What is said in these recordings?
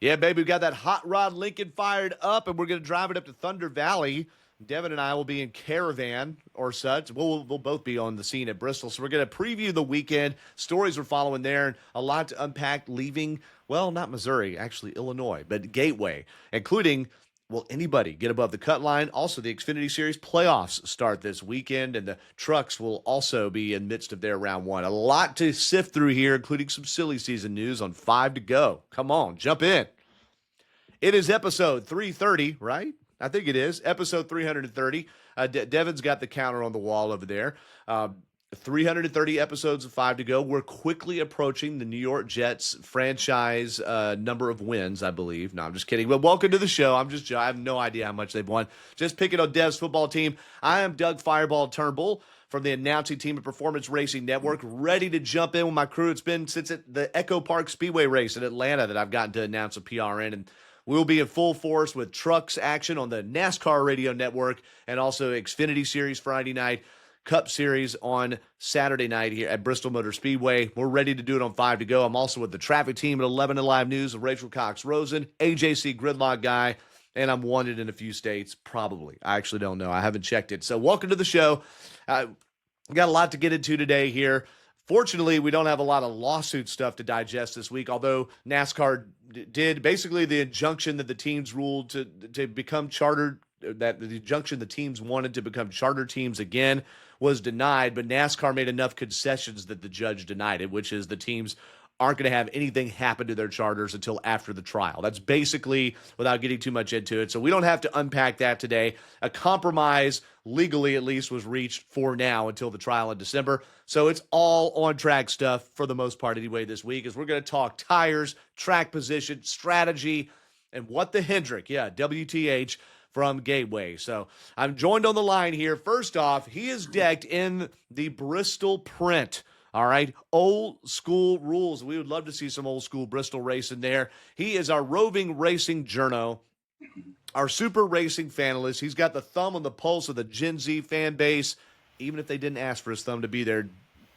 Yeah, baby, we got that hot rod Lincoln fired up, and we're going to drive it up to Thunder Valley. Devin and I will be in caravan or such. We'll both be on the scene at Bristol. So we're going to preview the weekend. Stories we're following there, and a lot to unpack leaving, well, not Missouri, actually Illinois, but Gateway, including, will anybody get above the cut line? Also, the Xfinity Series playoffs start this weekend, and the trucks will also be in midst of their round one. A lot to sift through here, including some silly season news on 5 to go. Come on, jump in. It is episode 330, right? I think it is. Episode 330. Devin's got the counter on the wall over there. 330 episodes of 5 to go. We're quickly approaching the New York Jets franchise number of wins, I believe. No, I'm just kidding. But welcome to the show. I have no idea how much they've won. Just picking on Dev's football team. I am Doug Fireball Turnbull from the announcing team at Performance Racing Network, ready to jump in with my crew. It's been since the Echo Park Speedway race in Atlanta that I've gotten to announce a PRN, and we'll be in full force with trucks action on the NASCAR Radio Network and also Xfinity Series Friday night, Cup Series on Saturday night here at Bristol Motor Speedway. We're ready to do it on 5 to go. I'm also with the traffic team at 11 to Live News of Rachel Cox-Rosen, AJC Gridlock Guy, and I'm wanted in a few states, probably. I actually don't know. I haven't checked it. So welcome to the show. We got a lot to get into today here. Fortunately, we don't have a lot of lawsuit stuff to digest this week, although NASCAR did basically the injunction that the teams ruled to become chartered, that the injunction the teams wanted to become charter teams again was denied, but NASCAR made enough concessions that the judge denied it, which is the teams aren't going to have anything happen to their charters until after the trial. That's basically, without getting too much into it. So we don't have to unpack that today. A compromise, legally at least, was reached for now until the trial in December. So it's all on track stuff for the most part anyway this week, as we're going to talk tires, track position, strategy, and what the Hendrick, WTH, from Gateway. So I'm joined on the line here. First off, he is decked in the Bristol print. All right, old school rules. We would love to see some old school Bristol racing there. He is our roving racing journo, our super racing fanalist. He's got the thumb on the pulse of the Gen Z fan base, even if they didn't ask for his thumb to be there.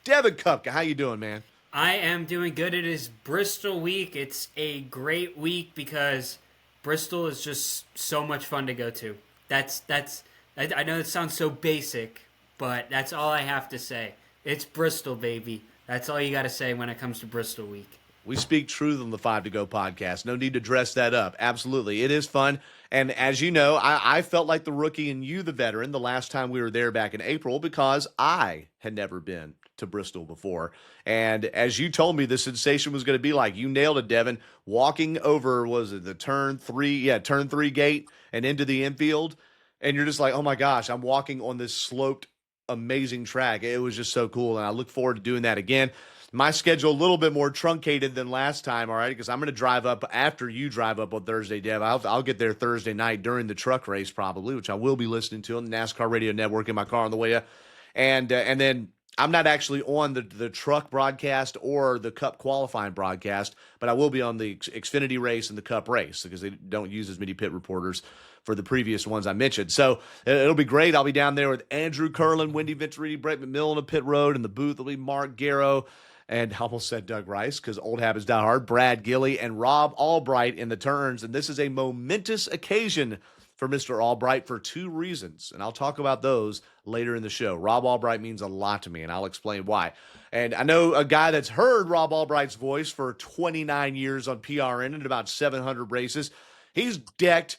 Devin Kupka, how you doing, man? I am doing good. It is Bristol week. It's a great week because Bristol is just so much fun to go to. I know it sounds so basic, but that's all I have to say. It's Bristol, baby. That's all you got to say when it comes to Bristol week. We speak truth on the 5 to go podcast. No need to dress that up. Absolutely. It is fun. And as you know, I felt like the rookie and you the veteran the last time we were there back in April because I had never been to Bristol before. And as you told me, the sensation was going to be like, you nailed it, Devin. Walking over, was it the turn 3? Yeah, turn 3 gate and into the infield. And you're just like, oh my gosh, I'm walking on this sloped amazing track. It was just so cool, and I look forward to doing that again. My schedule a little bit more truncated than last time, all right, because I'm going to drive up after you drive up on Thursday, Dev. I'll get there Thursday night during the truck race probably, which I will be listening to on the NASCAR Radio Network in my car on the way up. And then I'm not actually on the truck broadcast or the Cup qualifying broadcast, but I will be on the Xfinity race and the Cup race because they don't use as many pit reporters for the previous ones I mentioned. So it'll be great. I'll be down there with Andrew Curlin, Wendy Venturini, Brett McMillan on pit road, and the booth will be Mark Garrow, and I almost said Doug Rice because old habits die hard, Brad Gilly, and Rob Albright in the turns. And this is a momentous occasion for Mr. Albright for 2 reasons, and I'll talk about those later in the show. Rob Albright means a lot to me, and I'll explain why. And I know a guy that's heard Rob Albright's voice for 29 years on PRN and about 700 races. He's decked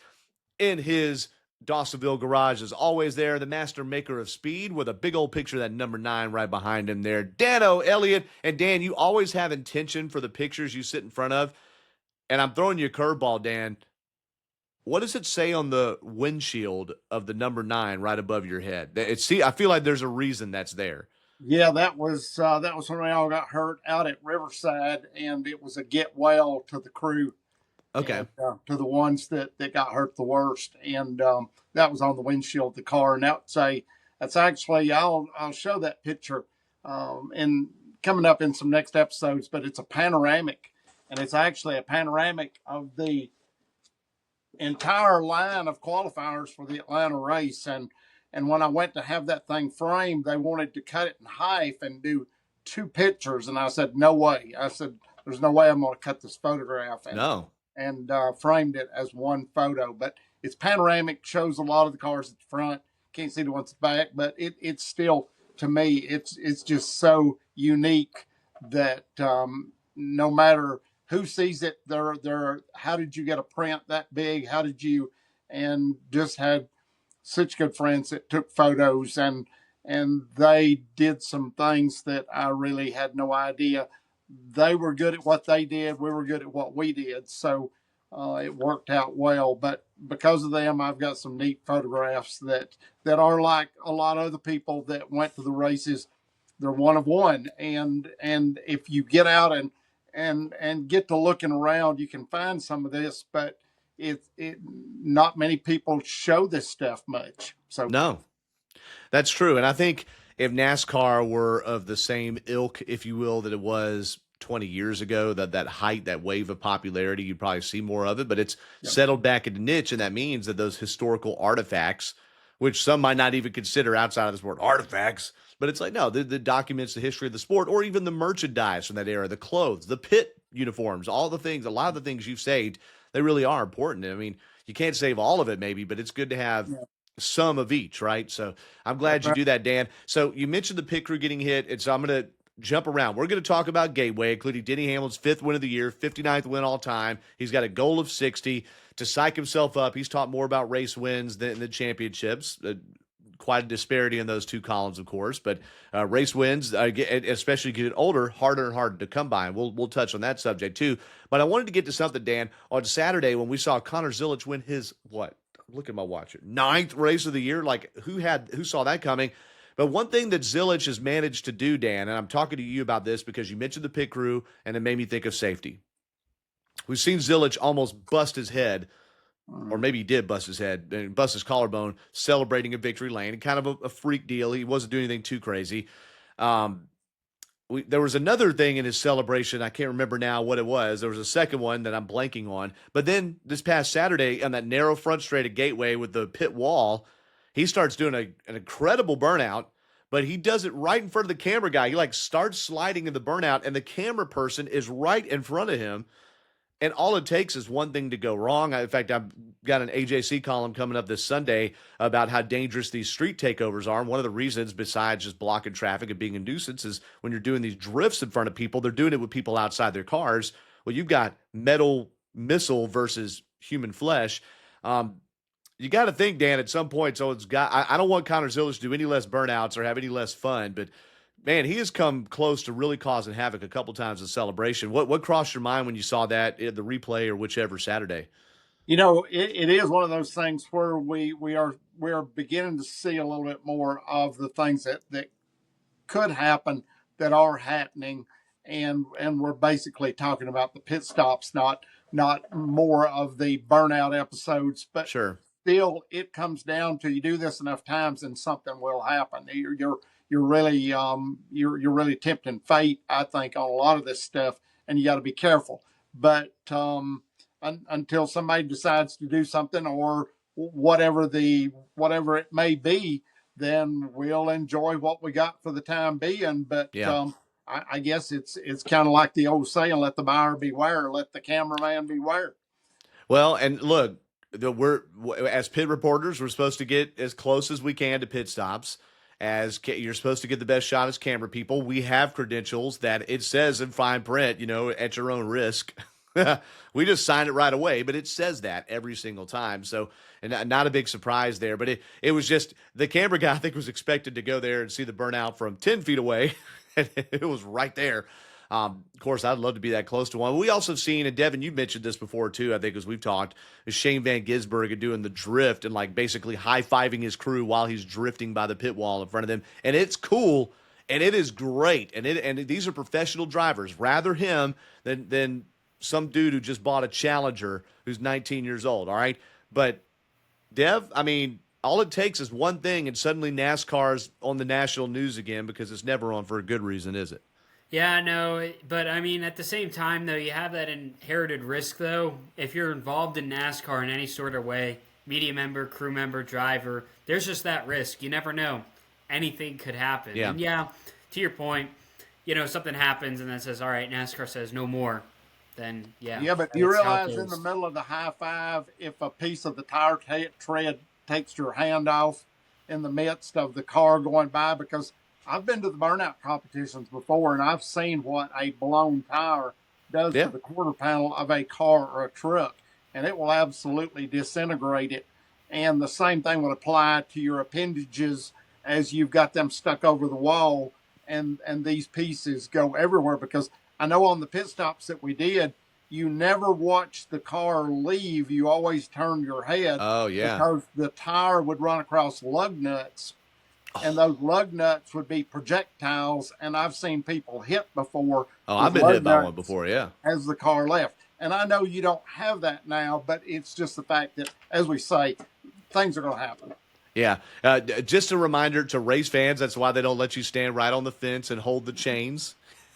in his Dawsonville garage, is always there, the master maker of speed, with a big old picture of that number 9 right behind him there. Dano Elliott. And Dan, you always have intention for the pictures you sit in front of. And I'm throwing you a curveball, Dan. What does it say on the windshield of the number 9 right above your head? I feel like there's a reason that's there. Yeah, that was when we all got hurt out at Riverside, and it was a get well to the crew. Okay. And, to the ones that got hurt the worst, and that was on the windshield of the car. And that's actually I'll show that picture in coming up in some next episodes. But it's a panoramic, and it's actually a panoramic of the entire line of qualifiers for the Atlanta race. And when I went to have that thing framed, they wanted to cut it in half and do 2 pictures, and I said no way. I said there's no way I'm going to cut this photograph. And No. and framed it as one photo. But it's panoramic, shows a lot of the cars at the front. Can't see the ones at the back, but it's still, to me, it's just so unique that no matter who sees it, they're how did you get a print that big? How did you? And just had such good friends that took photos, and they did some things that I really had no idea. They were good at what they did. We were good at what we did. So it worked out well. But because of them, I've got some neat photographs that are like a lot of other people that went to the races. They're one of one. And if you get out and get to looking around, you can find some of this, but it not many people show this stuff much. So No, that's true. And I think if NASCAR were of the same ilk, if you will, that it was 20 years ago, that height, that wave of popularity, you'd probably see more of it. But it's settled back into niche, and that means that those historical artifacts, which some might not even consider outside of the sport artifacts, but it's like, no, the documents the history of the sport, or even the merchandise from that era, the clothes, the pit uniforms, all the things, a lot of the things you've saved, they really are important. I mean, you can't save all of it maybe, but it's good to have some of each, right? So I'm glad you do that, Dan. So you mentioned the pit crew getting hit, and so I'm going to jump around. We're going to talk about Gateway, including Denny Hamlin's 5th win of the year, 59th win all time. He's got a goal of 60 to psych himself up. He's talked more about race wins than the championships. Quite a disparity in those two columns, of course, but race wins, especially get older, harder and harder to come by. And we'll touch on that subject too. But I wanted to get to something, Dan. On Saturday, when we saw Connor Zilisch win his look at my watch here, 9th race of the year. Like who saw that coming? But one thing that Zilisch has managed to do, Dan, and I'm talking to you about this because you mentioned the pit crew, and it made me think of safety. We've seen Zilisch almost bust his head, or maybe he did bust his head and bust his collarbone celebrating a victory lane. Kind of a freak deal. He wasn't doing anything too crazy. There was another thing in his celebration. I can't remember now what it was. There was a second one that I'm blanking on. But then this past Saturday on that narrow front straight at Gateway with the pit wall, he starts doing an incredible burnout, but he does it right in front of the camera guy. He starts sliding in the burnout, and the camera person is right in front of him. And all it takes is one thing to go wrong. In fact, I've got an AJC column coming up this Sunday about how dangerous these street takeovers are. And one of the reasons, besides just blocking traffic and being a nuisance, is when you're doing these drifts in front of people, they're doing it with people outside their cars. Well, you've got metal missile versus human flesh. You got to think, Dan, at some point, I don't want Connor Zilisch to do any less burnouts or have any less fun, but man, he has come close to really causing havoc a couple times in celebration. What crossed your mind when you saw that in the replay or whichever Saturday? It is one of those things where we are beginning to see a little bit more of the things that could happen that are happening, and we're basically talking about the pit stops, not more of the burnout episodes. But sure, still, it comes down to you do this enough times and something will happen. You're really tempting fate, I think, on a lot of this stuff, and you got to be careful. But until somebody decides to do something or whatever it may be, then we'll enjoy what we got for the time being. But I guess it's kind of like the old saying: "Let the buyer beware, let the cameraman beware." Well, and look, we're as pit reporters, we're supposed to get as close as we can to pit stops. As you're supposed to get the best shot as camera people. We have credentials that it says in fine print, at your own risk. We just sign it right away, but it says that every single time. So, and not a big surprise there, but it was just the camera guy, I think, was expected to go there and see the burnout from 10 feet away. And it was right there. Of course, I'd love to be that close to one. We also seen, and Devin, you mentioned this before too, I think, as we've talked, is Shane Van Gisbergen doing the drift and basically high-fiving his crew while he's drifting by the pit wall in front of them. And it's cool, and it is great. And these are professional drivers. Rather him than some dude who just bought a Challenger who's 19 years old, all right? But, Dev, I mean, all it takes is one thing, and suddenly NASCAR's on the national news again because it's never on for a good reason, is it? Yeah, no, but I mean, at the same time, though, you have that inherited risk, though. If you're involved in NASCAR in any sort of way, media member, crew member, driver, there's just that risk. You never know. Anything could happen. Yeah. And to your point, something happens and then says, all right, NASCAR says no more. then yeah. Yeah, but you that's how it realize in the goes. middle of the high five, if a piece of the tire tread takes your hand off in the midst of the car going by, because I've been to the burnout competitions before and I've seen what a blown tire does to Yeah. the quarter panel of a car or a truck, and it will absolutely disintegrate it. And the same thing would apply to your appendages as you've got them stuck over the wall, and these pieces go everywhere. Because I know on the pit stops that we did, you never watch the car leave. You always turn your head Oh, yeah. because the tire would run across lug nuts, and those lug nuts would be projectiles. And I've seen people hit before Oh, I've with been hit lug by one nuts before. Yeah. as the car left. And I know you don't have that now, but it's just the fact that, as we say, things are going to happen. Yeah. Just a reminder to race fans, that's why they don't let you stand right on the fence and hold the chains.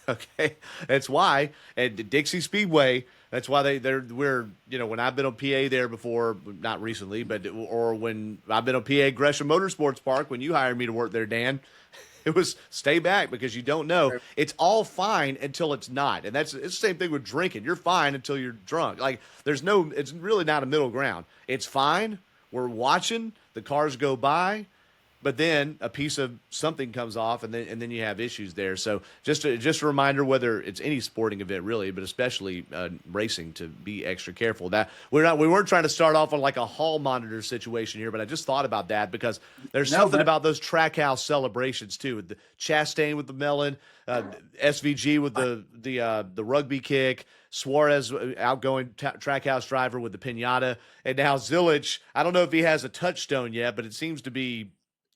Okay. That's why at Dixie Speedway, that's why we're, when I've been on PA there before, not recently, or when I've been on PA Gresham Motorsports Park, when you hired me to work there, Dan, it was stay back because you don't know. It's all fine until it's not. And it's the same thing with drinking. You're fine until you're drunk. Like it's really not a middle ground. It's fine. We're watching the cars go by, but then a piece of something comes off, and then you have issues there. So just a reminder, whether it's any sporting event really, but especially racing, to be extra careful. That we weren't trying to start off on like a hall monitor situation here, but I just thought about that because there's something about those Trackhouse celebrations too. With the Chastain with the melon, SVG with the rugby kick, Suarez, outgoing Trackhouse driver, with the pinata, and now Zilich. I don't know if he has a touchstone yet, but it seems to be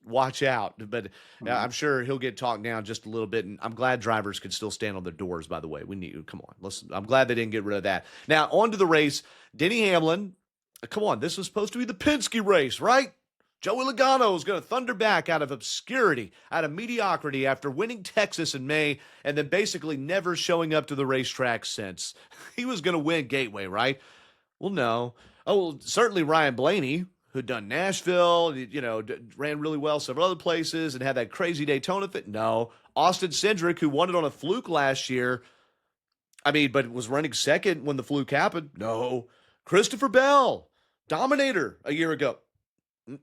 watch out. But I'm sure he'll get talked down just a little bit. And I'm glad drivers can still stand on their doors, by the way. Come on. Listen, I'm glad they didn't get rid of that. Now, on to the race. Denny Hamlin, come on. This was supposed to be the Penske race, right? Joey Logano is going to thunder back out of obscurity, out of mediocrity after winning Texas in May and then basically never showing up to the racetrack since. He was going to win Gateway, right? Well, no. Oh, well, certainly Ryan Blaney, who'd done Nashville, ran really well several other places and had that crazy Daytona fit. No. Austin Cindric, who won it on a fluke last year, but was running second when the fluke happened. No. Christopher Bell, Dominator, a year ago.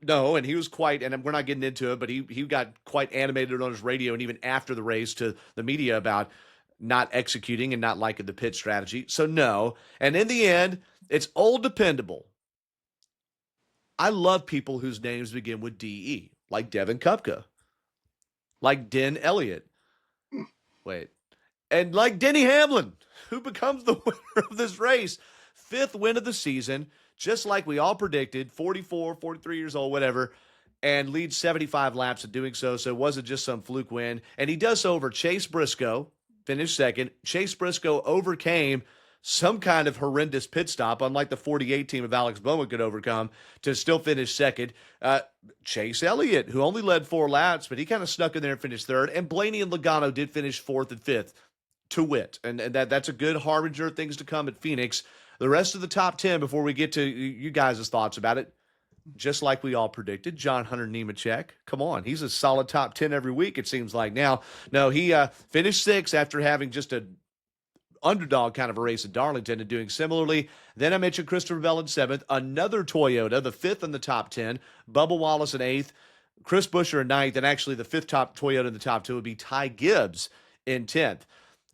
No, and he was and we're not getting into it, but he got quite animated on his radio and even after the race to the media about not executing and not liking the pit strategy. So no. And in the end, it's old dependable. I love people whose names begin with DE, like Devin Kupka, like Den Elliott. Wait. And like Denny Hamlin, who becomes the winner of this race. 5th win of the season, just like we all predicted, 44, 43 years old, whatever, and leads 75 laps in doing so. So it wasn't just some fluke win. And he does so over Chase Briscoe, finished second. Chase Briscoe overcame some kind of horrendous pit stop, unlike the 48 team of Alex Bowman could overcome, to still finish second. Chase Elliott, who only led 4 laps, but he kind of snuck in there and finished third. And Blaney and Logano did finish 4th and 5th to wit. And that's a good harbinger of things to come at Phoenix. The rest of the top 10, before we get to you guys' thoughts about it, just like we all predicted, John Hunter Nemechek. Come on, he's a solid top 10 every week, it seems like. Now, no, he finished 6th after having just a underdog kind of a race at Darlington and doing similarly. Then I mentioned Christopher Bell in 7th, another Toyota, the 5th in the top 10, Bubba Wallace in 8th, Chris Buescher in 9th, and actually the 5th top Toyota in the top 2 would be Ty Gibbs in 10th.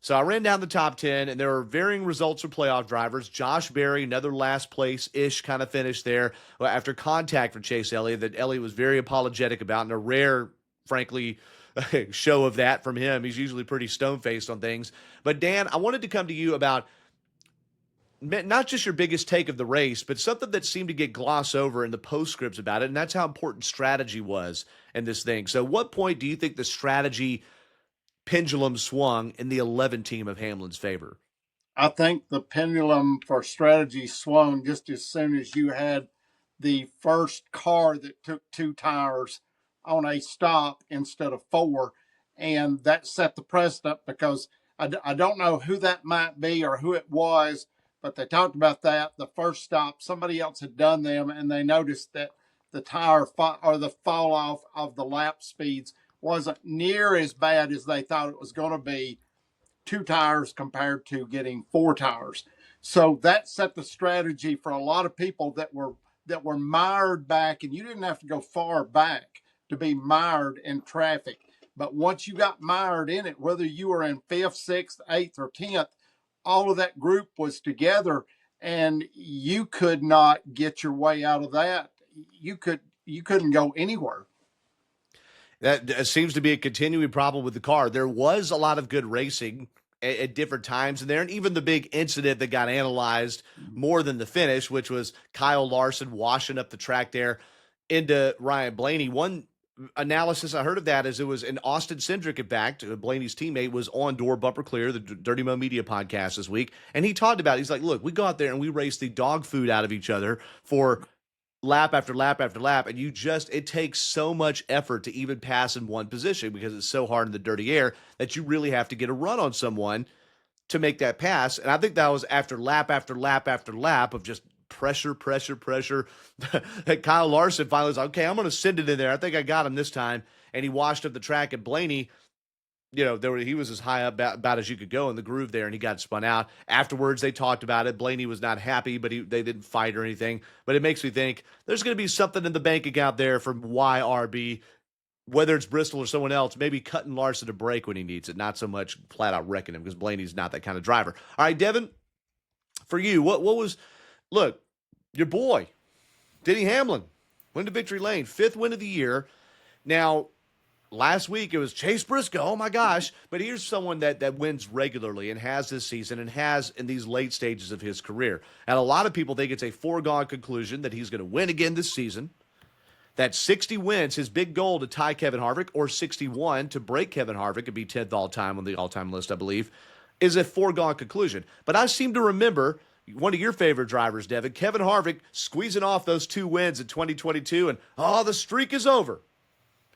So I ran down the top 10, and there are varying results for playoff drivers. Josh Berry, another last place-ish kind of finish there after contact from Chase Elliott that Elliott was very apologetic about, and a rare, frankly, show of that from him. He's usually pretty stone-faced on things. But, Dan, I wanted to come to you about not just your biggest take of the race, but something that seemed to get glossed over in the postscripts about it, and that's how important strategy was in this thing. So what point do you think the strategy pendulum swung in the 11 team of Hamlin's favor? I think the pendulum for strategy swung just as soon as you had the first car that took 2 tires on a stop instead of 4. And that set the precedent, because I don't know who that might be or who it was, but they talked about that. The first stop, somebody else had done them, and they noticed that the tire or the fall off of the lap speeds wasn't near as bad as they thought it was going to be. 2 tires compared to getting 4 tires. So that set the strategy for a lot of people that were mired back, and you didn't have to go far back to be mired in traffic. But once you got mired in it, whether you were in fifth, sixth, eighth, or 10th, all of that group was together, and you could not get your way out of that. You couldn't go anywhere. That seems to be a continuing problem with the car. There was a lot of good racing at different times in there, and even the big incident that got analyzed more than the finish, which was Kyle Larson washing up the track there into Ryan Blaney. One analysis I heard of that is it was in Austin Cindric, in fact, Blaney's teammate, was on Door Bumper Clear, the Dirty Mo Media podcast this week, and he talked about it. He's like, look, we go out there and we race the dog food out of each other for lap after lap after lap, and it takes so much effort to even pass in one position because it's so hard in the dirty air that you really have to get a run on someone to make that pass. And I think that was after lap after lap after lap of just pressure. That Kyle Larson finally was like, okay, I'm going to send it in there. I think I got him this time. And he washed up the track, and Blaney, he was as high up about as you could go in the groove there, and he got spun out. Afterwards, they talked about it. Blaney was not happy, but they didn't fight or anything. But it makes me think there's going to be something in the bank account there from YRB, whether it's Bristol or someone else, maybe cutting Larson a break when he needs it, not so much flat out wrecking him because Blaney's not that kind of driver. All right, Devin, for you, what was – look, your boy, Denny Hamlin, win to victory lane, 5th win of the year. Now – last week it was Chase Briscoe. Oh my gosh. But here's someone that wins regularly and has this season and has in these late stages of his career. And a lot of people think it's a foregone conclusion that he's going to win again this season. That 60 wins, his big goal to tie Kevin Harvick, or 61 to break Kevin Harvick and be 10th all-time on the all-time list, I believe, is a foregone conclusion. But I seem to remember one of your favorite drivers, Devin, Kevin Harvick, squeezing off those 2 wins in 2022, and the streak is over.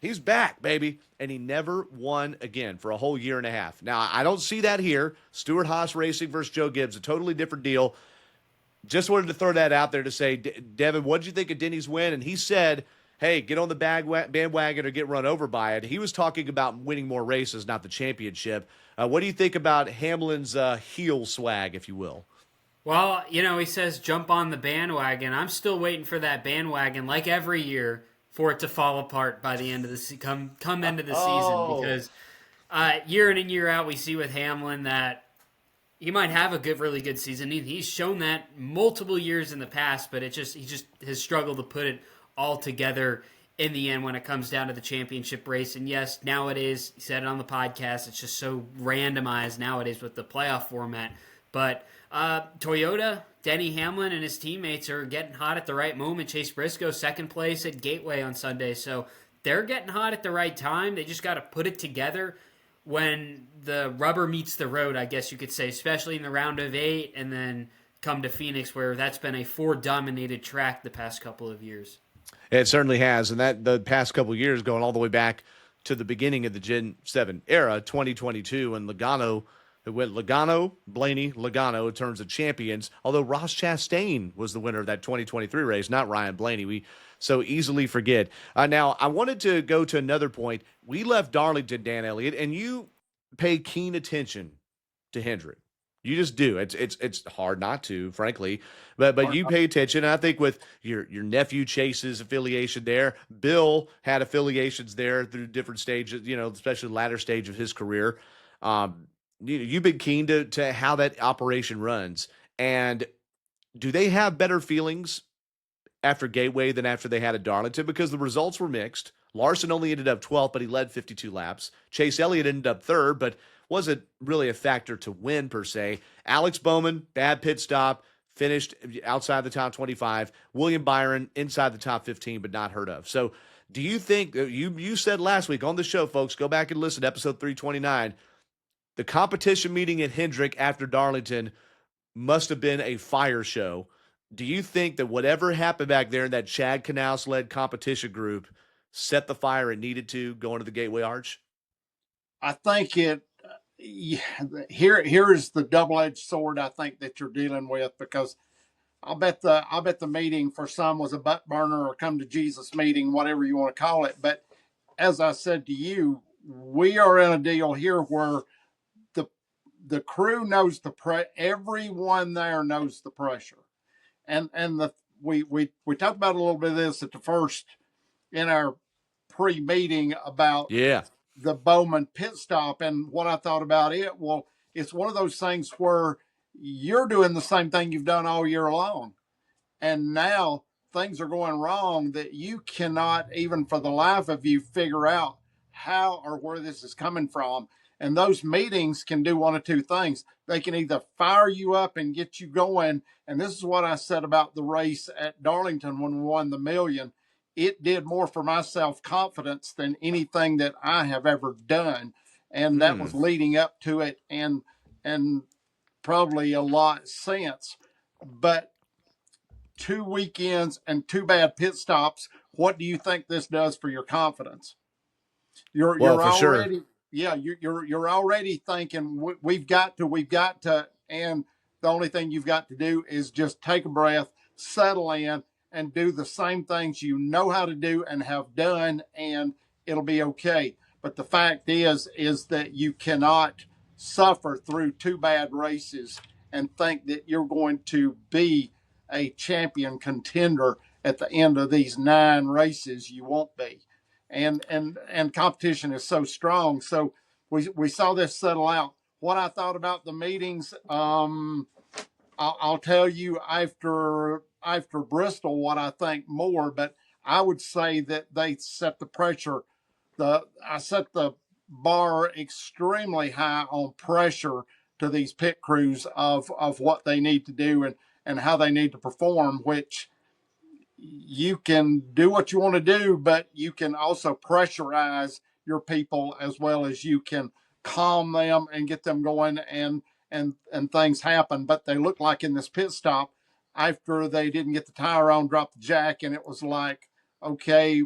He's back, baby. And he never won again for a whole year and a half. Now, I don't see that here. Stewart-Haas Racing versus Joe Gibbs, a totally different deal. Just wanted to throw that out there to say, Devin, what did you think of Denny's win? And he said, hey, get on the bandwagon or get run over by it. He was talking about winning more races, not the championship. What do you think about Hamlin's heel swag, if you will? Well, he says jump on the bandwagon. I'm still waiting for that bandwagon, like every year, for it to fall apart by the end of the come end of the season, because year in and year out we see with Hamlin that he might have a really good season. He's shown that multiple years in the past, but he just has struggled to put it all together in the end when it comes down to the championship race. And yes, nowadays, he said it on the podcast, it's just so randomized nowadays with the playoff format. But Toyota, Denny Hamlin and his teammates are getting hot at the right moment. Chase Briscoe, 2nd place at Gateway on Sunday. So they're getting hot at the right time. They just got to put it together when the rubber meets the road, I guess you could say, especially in the round of 8 and then come to Phoenix, where that's been a Ford-dominated track the past couple of years. It certainly has. And that the past couple of years going all the way back to the beginning of the Gen 7 era, 2022, and Logano – it went Blaney, Logano in terms of champions, although Ross Chastain was the winner of that 2023 race, not Ryan Blaney. We so easily forget. Now, I wanted to go to another point. We left Darlington, Dan Elliott, and you pay keen attention to Hendrick. You just do. It's hard not to, frankly, but you pay attention. And I think with your nephew Chase's affiliation there, Bill had affiliations there through different stages, especially the latter stage of his career. You've been keen to how that operation runs. And do they have better feelings after Gateway than after they had at Darlington? Because the results were mixed. Larson only ended up 12th, but he led 52 laps. Chase Elliott ended up 3rd, but wasn't really a factor to win per se. Alex Bowman, bad pit stop, finished outside the top 25. William Byron inside the top 15, but not heard of. So do you think, you said last week on the show, folks, go back and listen to episode 329, the competition meeting at Hendrick after Darlington must have been a fire show. Do you think that whatever happened back there in that Chad Knaus-led competition group set the fire it needed to going to the Gateway Arch? I think here is the double-edged sword I think that you're dealing with, because I'll bet the meeting for some was a butt burner or come to Jesus meeting, whatever you want to call it. But as I said to you, we are in a deal here where the crew knows everyone there knows the pressure. And we talked about a little bit of this at the first in our pre-meeting about Yeah. the Bowman pit stop and what I thought about it. Well, it's one of those things where you're doing the same thing you've done all year long. And now things are going wrong that you cannot, even for the life of you, figure out how or where this is coming from. And those meetings can do one of two things. They can either fire you up and get you going. And this is what I said about the race at Darlington when we won the million. It did more for my self-confidence than anything that I have ever done. And that was leading up to it and probably a lot since. But 2 weekends and 2 bad pit stops, what do you think this does for your confidence? You're already sure. Yeah, you're already thinking we've got to, and the only thing you've got to do is just take a breath, settle in, and do the same things you know how to do and have done, and it'll be okay. But the fact is that you cannot suffer through 2 bad races and think that you're going to be a champion contender at the end of these 9 races. You won't be. And competition is so strong. So we saw this settle out. What I thought about the meetings, I'll tell you after Bristol what I think more, but I would say that they set the pressure. I set the bar extremely high on pressure to these pit crews of what they need to do and how they need to perform, which you can do what you want to do, but you can also pressurize your people as well as you can calm them and get them going and things happen. But they look like in this pit stop, after they didn't get the tire on, dropped the jack, and it was like, okay,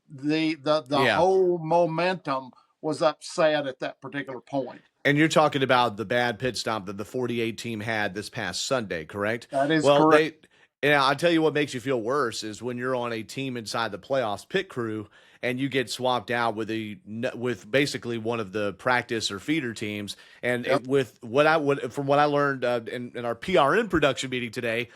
the whole momentum was upset at that particular point. And you're talking about the bad pit stop that the 48 team had this past Sunday, correct? That is correct. I'll tell you what makes you feel worse is when you're on a team inside the playoffs pit crew and you get swapped out with basically one of the practice or feeder teams. And Yep. From what I learned in our PRN production meeting today,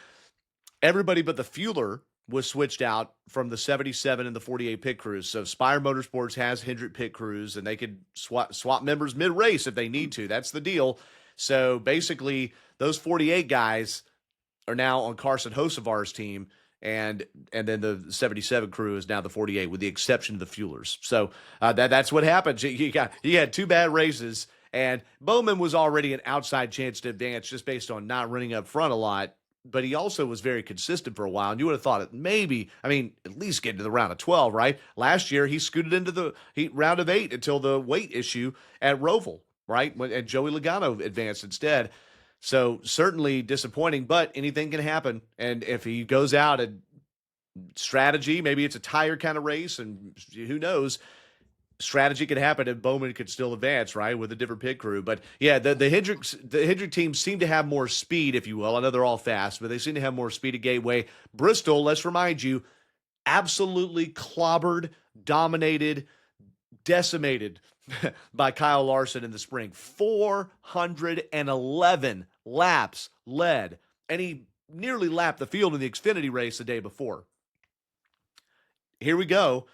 everybody but the fueler was switched out from the 77 and the 48 pit crews. So Spire Motorsports has Hendrick pit crews, and they could swap members mid-race if they need to. That's the deal. So basically, those 48 guys are now on Carson Hocevar's team, and then the 77 crew is now the 48, with the exception of the fuelers. So that's what happened. You had 2 bad races, and Bowman was already an outside chance to advance just based on not running up front a lot. But he also was very consistent for a while, and you would have thought at least get to the round of 12, right? Last year, he scooted into the round of 8 until the weight issue at Roval, right? And Joey Logano advanced instead. So certainly disappointing, but anything can happen. And if he goes out and strategy, maybe it's a tire kind of race, and who knows, strategy could happen and Bowman could still advance, right, with a different pit crew. But yeah, the Hendrick teams seem to have more speed, if you will. I know they're all fast, but they seem to have more speed at Gateway. Bristol, let's remind you, absolutely clobbered, dominated, decimated by Kyle Larson in the spring. 411 laps led, and he nearly lapped the field in the Xfinity race the day before. Here we go.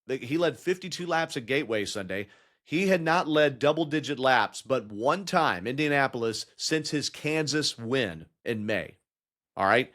He led 52 laps at Gateway Sunday. He had not led double-digit laps but one time, Indianapolis, since his Kansas win in May. All right?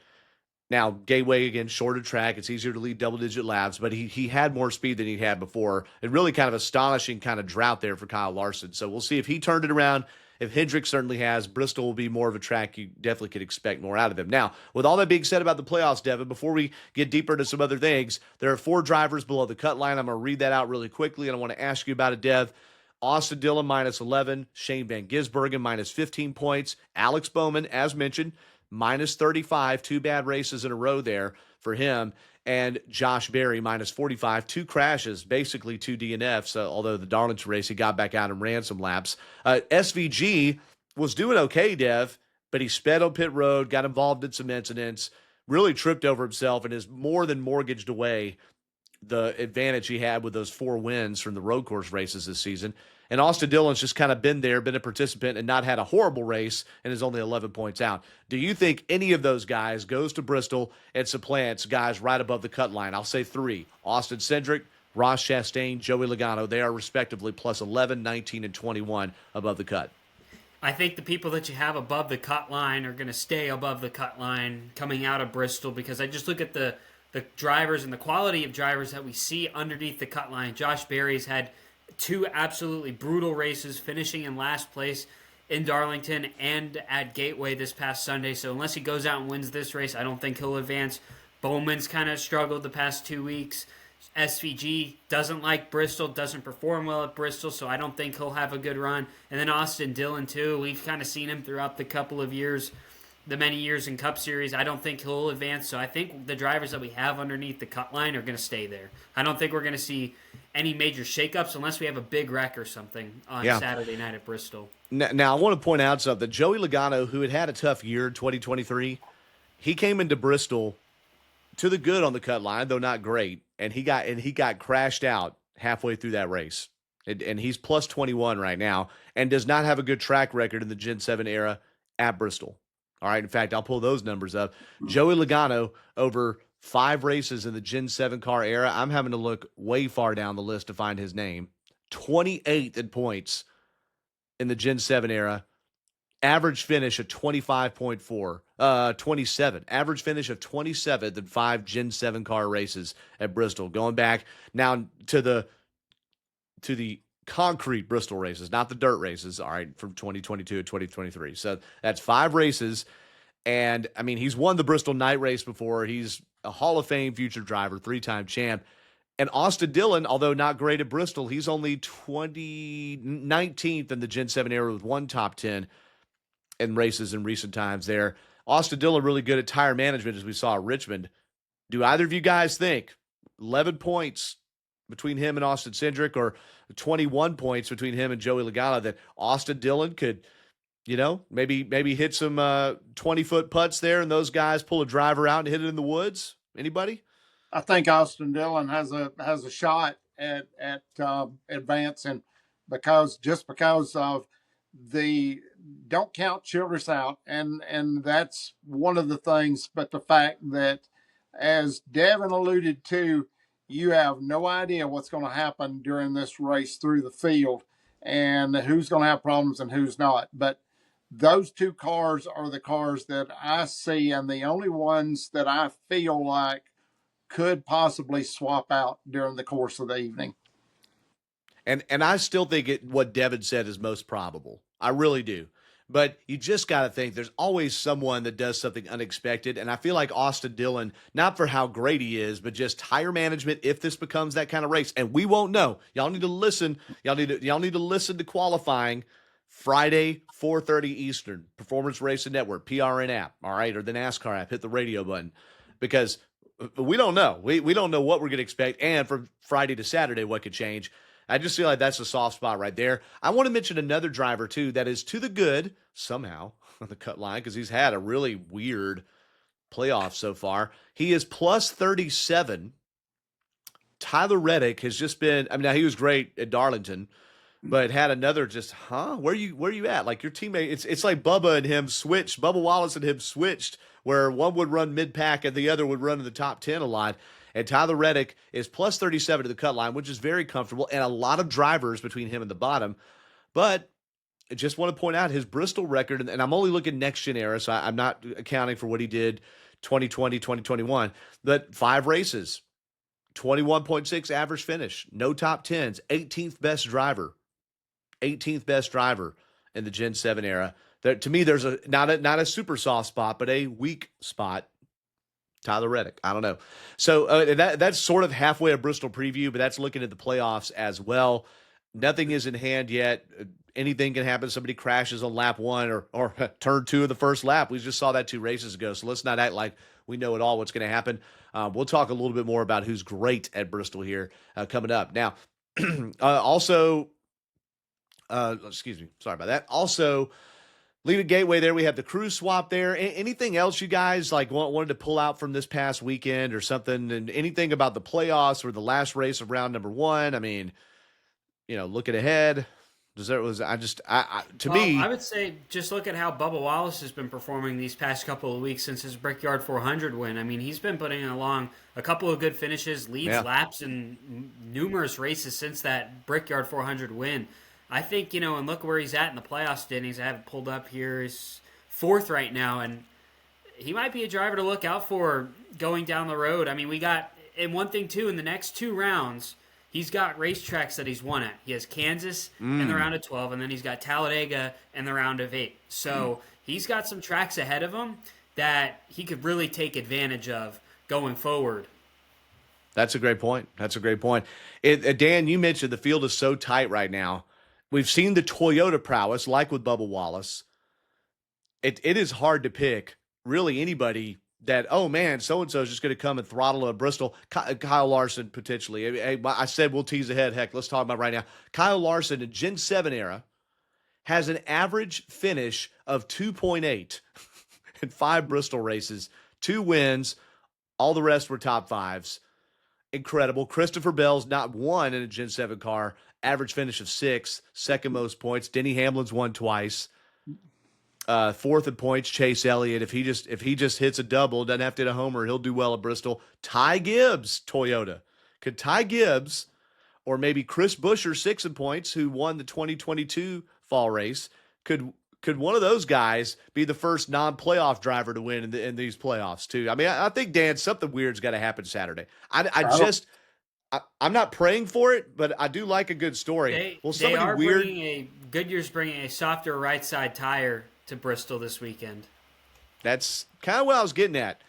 Now, Gateway, again, shorter track. It's easier to lead double-digit laps, but he had more speed than he had before. And really kind of astonishing kind of drought there for Kyle Larson. So we'll see if he turned it around. If Hendrick certainly has, Bristol will be more of a track you definitely could expect more out of him. Now, with all that being said about the playoffs, Devin, before we get deeper into some other things, there are 4 drivers below the cut line. I'm going to read that out really quickly, and I want to ask you about it, Dev. Austin Dillon, minus 11. Shane Van Gisbergen, minus 15 points. Alex Bowman, as mentioned, minus 35. 2 bad races in a row there for him. And Josh Berry, minus 45. 2 crashes, basically 2 DNFs, although the Darlington race, he got back out and ran some laps. SVG was doing okay, Dev, but he sped on pit road, got involved in some incidents, really tripped over himself, and has more than mortgaged away the advantage he had with those 4 wins from the road course races this season. And Austin Dillon's just kind of been there, been a participant, and not had a horrible race, and is only 11 points out. Do you think any of those guys goes to Bristol and supplants guys right above the cut line? I'll say 3. Austin Cindric, Ross Chastain, Joey Logano. They are respectively plus 11, 19, and 21 above the cut. I think the people that you have above the cut line are going to stay above the cut line coming out of Bristol, because I just look at the drivers and the quality of drivers that we see underneath the cut line. Josh Berry's had 2 absolutely brutal races, finishing in last place in Darlington and at Gateway this past Sunday. So unless he goes out and wins this race, I don't think he'll advance. Bowman's kind of struggled the past 2 weeks. SVG doesn't like Bristol, doesn't perform well at Bristol, so I don't think he'll have a good run. And then Austin Dillon, too. We've kind of seen him throughout the couple of years, the many years in Cup Series. I don't think he'll advance, so I think the drivers that we have underneath the cut line are going to stay there. I don't think we're going to see any major shakeups unless we have a big wreck or something on Saturday night at Bristol. Now, I want to point out something. Joey Logano, who had a tough year in 2023, he came into Bristol to the good on the cut line, though not great, and he got crashed out halfway through that race. And he's plus 21 right now and does not have a good track record in the Gen 7 era at Bristol. All right, in fact, I'll pull those numbers up. Joey Logano, over 5 races in the Gen 7 car era. I'm having to look way far down the list to find his name. 28th in points in the Gen 7 era. Average finish of 25.4, 27. Average finish of 27th in 5 Gen 7 car races at Bristol. Going back now to the concrete Bristol races, not the dirt races, all right, from 2022 to 2023. So that's 5 races. And, I mean, he's won the Bristol night race before. He's a Hall of Fame future driver, 3-time champ. And Austin Dillon, although not great at Bristol, he's only 19th in the Gen 7 era with 1 top 10 in races in recent times there. Austin Dillon really good at tire management, as we saw at Richmond. Do either of you guys think 11 points between him and Austin Cindric, or 21 points between him and Joey Logano, that Austin Dillon could, maybe hit some 20-foot putts there and those guys pull a driver out and hit it in the woods? Anybody? I think Austin Dillon has a shot at advancing because of the don't count Childress out, and that's one of the things. But the fact that, as Devin alluded to, you have no idea what's going to happen during this race through the field and who's going to have problems and who's not. But those 2 cars are the cars that I see, and the only ones that I feel like could possibly swap out during the course of the evening. And I still think what Devin said is most probable. I really do. But you just got to think there's always someone that does something unexpected. And I feel like Austin Dillon, not for how great he is, but just tire management, if this becomes that kind of race. And we won't know. Y'all need to listen. Y'all need to listen to qualifying Friday, 4:30 Eastern, Performance Racing Network, PRN app, all right, or the NASCAR app. Hit the radio button, because we don't know. We don't know what we're going to expect. And from Friday to Saturday, what could change. I just feel like that's a soft spot right there. I want to mention another driver, too, that is to the good, somehow, on the cut line, because he's had a really weird playoff so far. He is plus 37. Tyler Reddick has just been, now he was great at Darlington, but had another just, where you at? Like your teammate, it's like Bubba Wallace and him switched, where one would run mid-pack and the other would run in the top 10 a lot. And Tyler Reddick is plus 37 to the cut line, which is very comfortable, and a lot of drivers between him and the bottom. But I just want to point out his Bristol record, and I'm only looking next-gen era, so I'm not accounting for what he did 2020, 2021. But 5 races, 21.6 average finish, no top 10s, 18th best driver. 18th best driver in the Gen 7 era. To me, there's not a super soft spot, but a weak spot. Tyler Reddick. I don't know. So that's sort of halfway a Bristol preview, but that's looking at the playoffs as well. Nothing is in hand yet. Anything can happen. Somebody crashes on lap 1 or turn 2 of the first lap. We just saw that 2 races ago. So let's not act like we know at all what's going to happen. We'll talk a little bit more about who's great at Bristol here coming up. Now, excuse me. Sorry about that. Also, leaving Gateway there, we have the crew swap there. Anything else you guys wanted to pull out from this past weekend or something? And anything about the playoffs or the last race of round number 1? I mean, looking ahead, To Well, me, I would say just look at how Bubba Wallace has been performing these past couple of weeks since his Brickyard 400 win. I mean, he's been putting along a couple of good finishes, leads, yeah. laps, and numerous races since that Brickyard 400 win. I think, and look where he's at in the playoff standings. I have it pulled up here. He's fourth right now, and he might be a driver to look out for going down the road. I mean, and one thing too, in the next 2 rounds, he's got racetracks that he's won at. He has Kansas in the round of 12, and then he's got Talladega in the round of 8. So he's got some tracks ahead of him that he could really take advantage of going forward. That's a great point. Dan, you mentioned the field is so tight right now. We've seen the Toyota prowess, like with Bubba Wallace. It is hard to pick really anybody that, oh man, so-and-so is just going to come and throttle a Bristol. Kyle Larson, potentially. I said we'll tease ahead. Heck, let's talk about it right now. Kyle Larson in Gen 7 era has an average finish of 2.8 in 5 Bristol races, 2 wins. All the rest were top 5s. Incredible. Christopher Bell's not won in a Gen 7 car. Average finish of 6, second most points. Denny Hamlin's won twice. 4th in points, Chase Elliott. If he just hits a double, doesn't have to hit a homer, he'll do well at Bristol. Ty Gibbs, Toyota. Could Ty Gibbs or maybe Chris Buescher, 6 in points, who won the 2022 fall race, could one of those guys be the first non-playoff driver to win in these playoffs too? I mean, I think, Dan, something weird's got to happen Saturday. I'm not praying for it, but I do like a good story. Goodyear's bringing a softer right side tire to Bristol this weekend. That's kind of what I was getting at.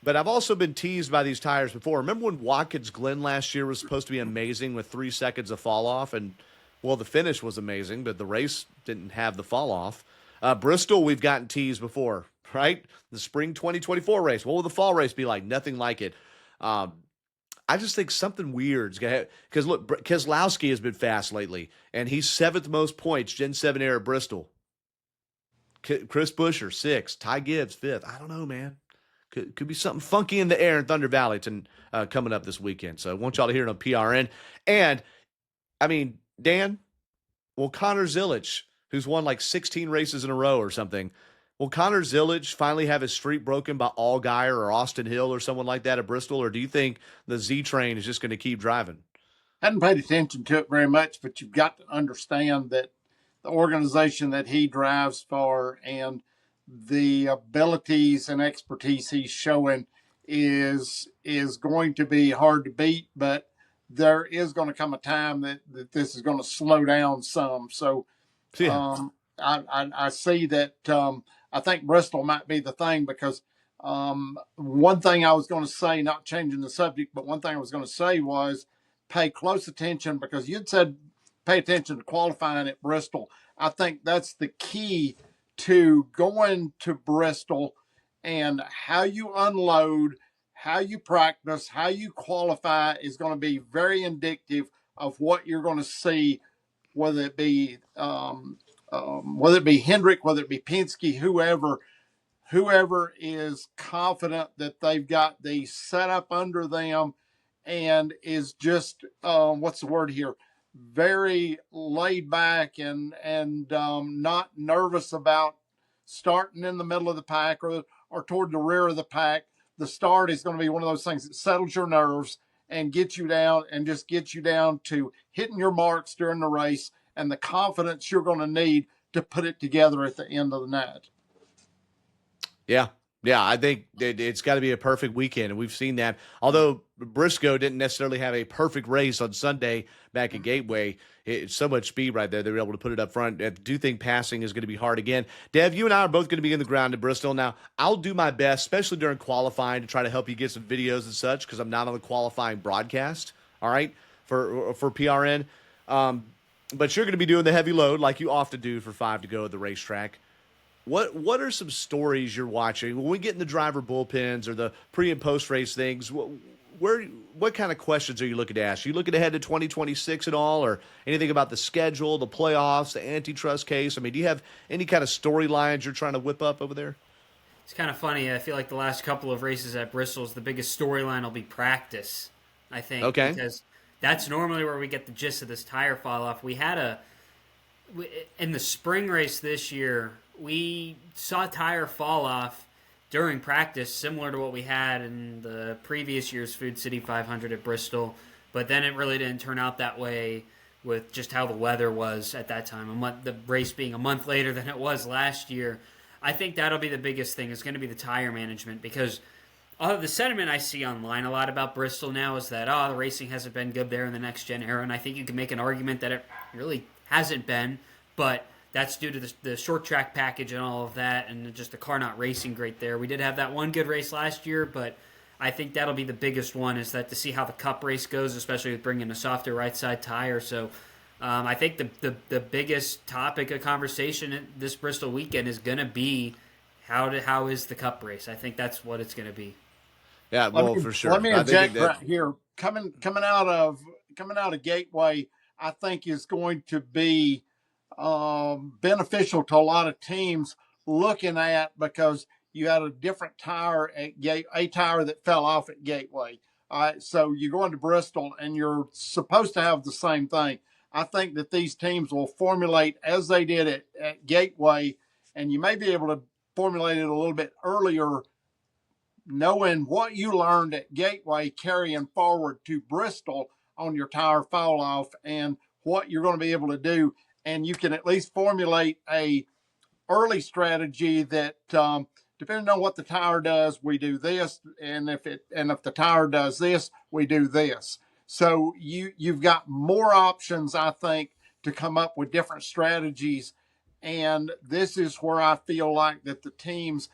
But I've also been teased by these tires before. Remember when Watkins Glen last year was supposed to be amazing with 3 seconds of fall off? And, well, the finish was amazing, but the race didn't have the fall off. Bristol, we've gotten teased before, right? The spring 2024 race. What will the fall race be like? Nothing like it. I just think something weird's going to happen. Because, look, Keselowski has been fast lately, and he's 7th most points, Gen 7 era Bristol. Chris Buescher, 6th. Ty Gibbs, 5th. I don't know, man. Could be something funky in the air in Thunder Valley coming up this weekend. So I want y'all to hear it on PRN. And, I mean, Dan, will Connor Zilisch, who's won like 16 races in a row or something, will Connor Zilisch finally have his streak broken by Allgaier or Austin Hill or someone like that at Bristol? Or do you think the Z train is just going to keep driving? I hadn't paid attention to it very much, but you've got to understand that the organization that he drives for and the abilities and expertise he's showing is going to be hard to beat, but there is going to come a time that this is going to slow down some. So I see that I think Bristol might be the thing because one thing I was going to say, not changing the subject, but one thing I was going to say was pay close attention because you'd said pay attention to qualifying at Bristol. I think that's the key to going to Bristol, and how you unload, how you practice, how you qualify is going to be very indicative of what you're going to see, whether it be Hendrick, whether it be Penske, whoever is confident that they've got the setup under them and is just what's the word here? Very laid back and not nervous about starting in the middle of the pack or toward the rear of the pack. The start is going to be one of those things that settles your nerves and gets you down to hitting your marks during the race and the confidence you're going to need to put it together at the end of the night. Yeah, I think it's got to be a perfect weekend, and we've seen that. Although Briscoe didn't necessarily have a perfect race on Sunday back at Gateway, it's so much speed right there, they were able to put it up front. I do think passing is going to be hard again. Dev, you and I are both going to be in the ground at Bristol. Now, I'll do my best, especially during qualifying, to try to help you get some videos and such, because I'm not on the qualifying broadcast, all right, for PRN. But you're going to be doing the heavy load like you often do for 5 to go at the racetrack. What are some stories you're watching when we get in the driver bullpens or the pre and post race things? What kind of questions are you looking to ask? Are you looking ahead to 2026 at all, or anything about the schedule, the playoffs, the antitrust case? I mean, do you have any kind of storylines you're trying to whip up over there? It's kind of funny. I feel like the last couple of races at Bristol, the biggest storyline will be practice, I think. Okay. Because that's normally where we get the gist of this tire fall off. We had in the spring race this year, we saw tire fall off during practice, similar to what we had in the previous year's Food City 500 at Bristol. But then it really didn't turn out that way with just how the weather was at that time. The race being a month later than it was last year. I think that'll be the biggest thing. Is going to be the tire management, because the sentiment I see online a lot about Bristol now is that the racing hasn't been good there in the next gen era, and I think you can make an argument that it really hasn't been, but that's due to the short track package and all of that, and just the car not racing great there. We did have that one good race last year, but I think that'll be the biggest one, is that to see how the Cup race goes, especially with bringing a softer right side tire. So I think the biggest topic of conversation this Bristol weekend is going to be how is the Cup race. I think that's what it's going to be. Yeah, well, for sure. Let me inject right here. Coming out of Gateway, I think is going to be beneficial to a lot of teams looking at, because you had a different tire at a tire that fell off at Gateway. So you go into Bristol and you're supposed to have the same thing. I think that these teams will formulate as they did at Gateway, and you may be able to formulate it a little bit earlier, knowing what you learned at Gateway, carrying forward to Bristol on your tire fall off and what you're going to be able to do. And you can at least formulate a early strategy that, depending on what the tire does, we do this. And if the tire does this, we do this. So you've got more options, I think, to come up with different strategies. And this is where I feel like that the teams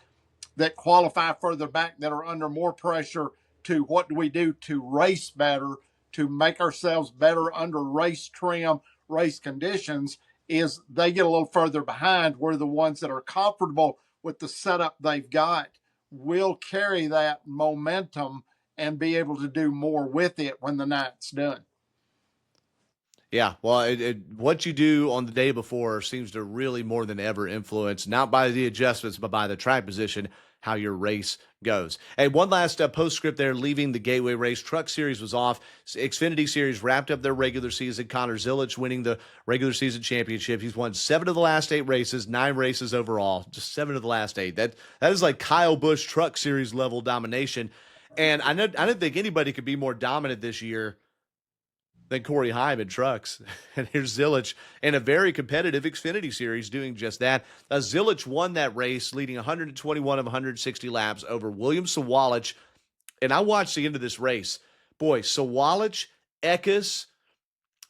that qualify further back, that are under more pressure to what do we do to race better, to make ourselves better under race trim, race conditions, is they get a little further behind, where the ones that are comfortable with the setup they've got will carry that momentum and be able to do more with it when the night's done. Yeah, well, what you do on the day before seems to really more than ever influence, not by the adjustments, but by the track position, how your race goes. Hey, one last postscript there, leaving the Gateway race. Truck Series was off. Xfinity Series wrapped up their regular season. Connor Zilic winning the regular season championship. He's won 7 of the last 8 races, 9 races overall, just 7 of the last 8. That is like Kyle Busch Truck Series level domination. And I don't think anybody could be more dominant this year than Corey Heim in trucks. And here's Zilic in a very competitive Xfinity Series doing just that. Zilic won that race, leading 121 of 160 laps over William Sawalich. And I watched the end of this race. Boy, Sawalich and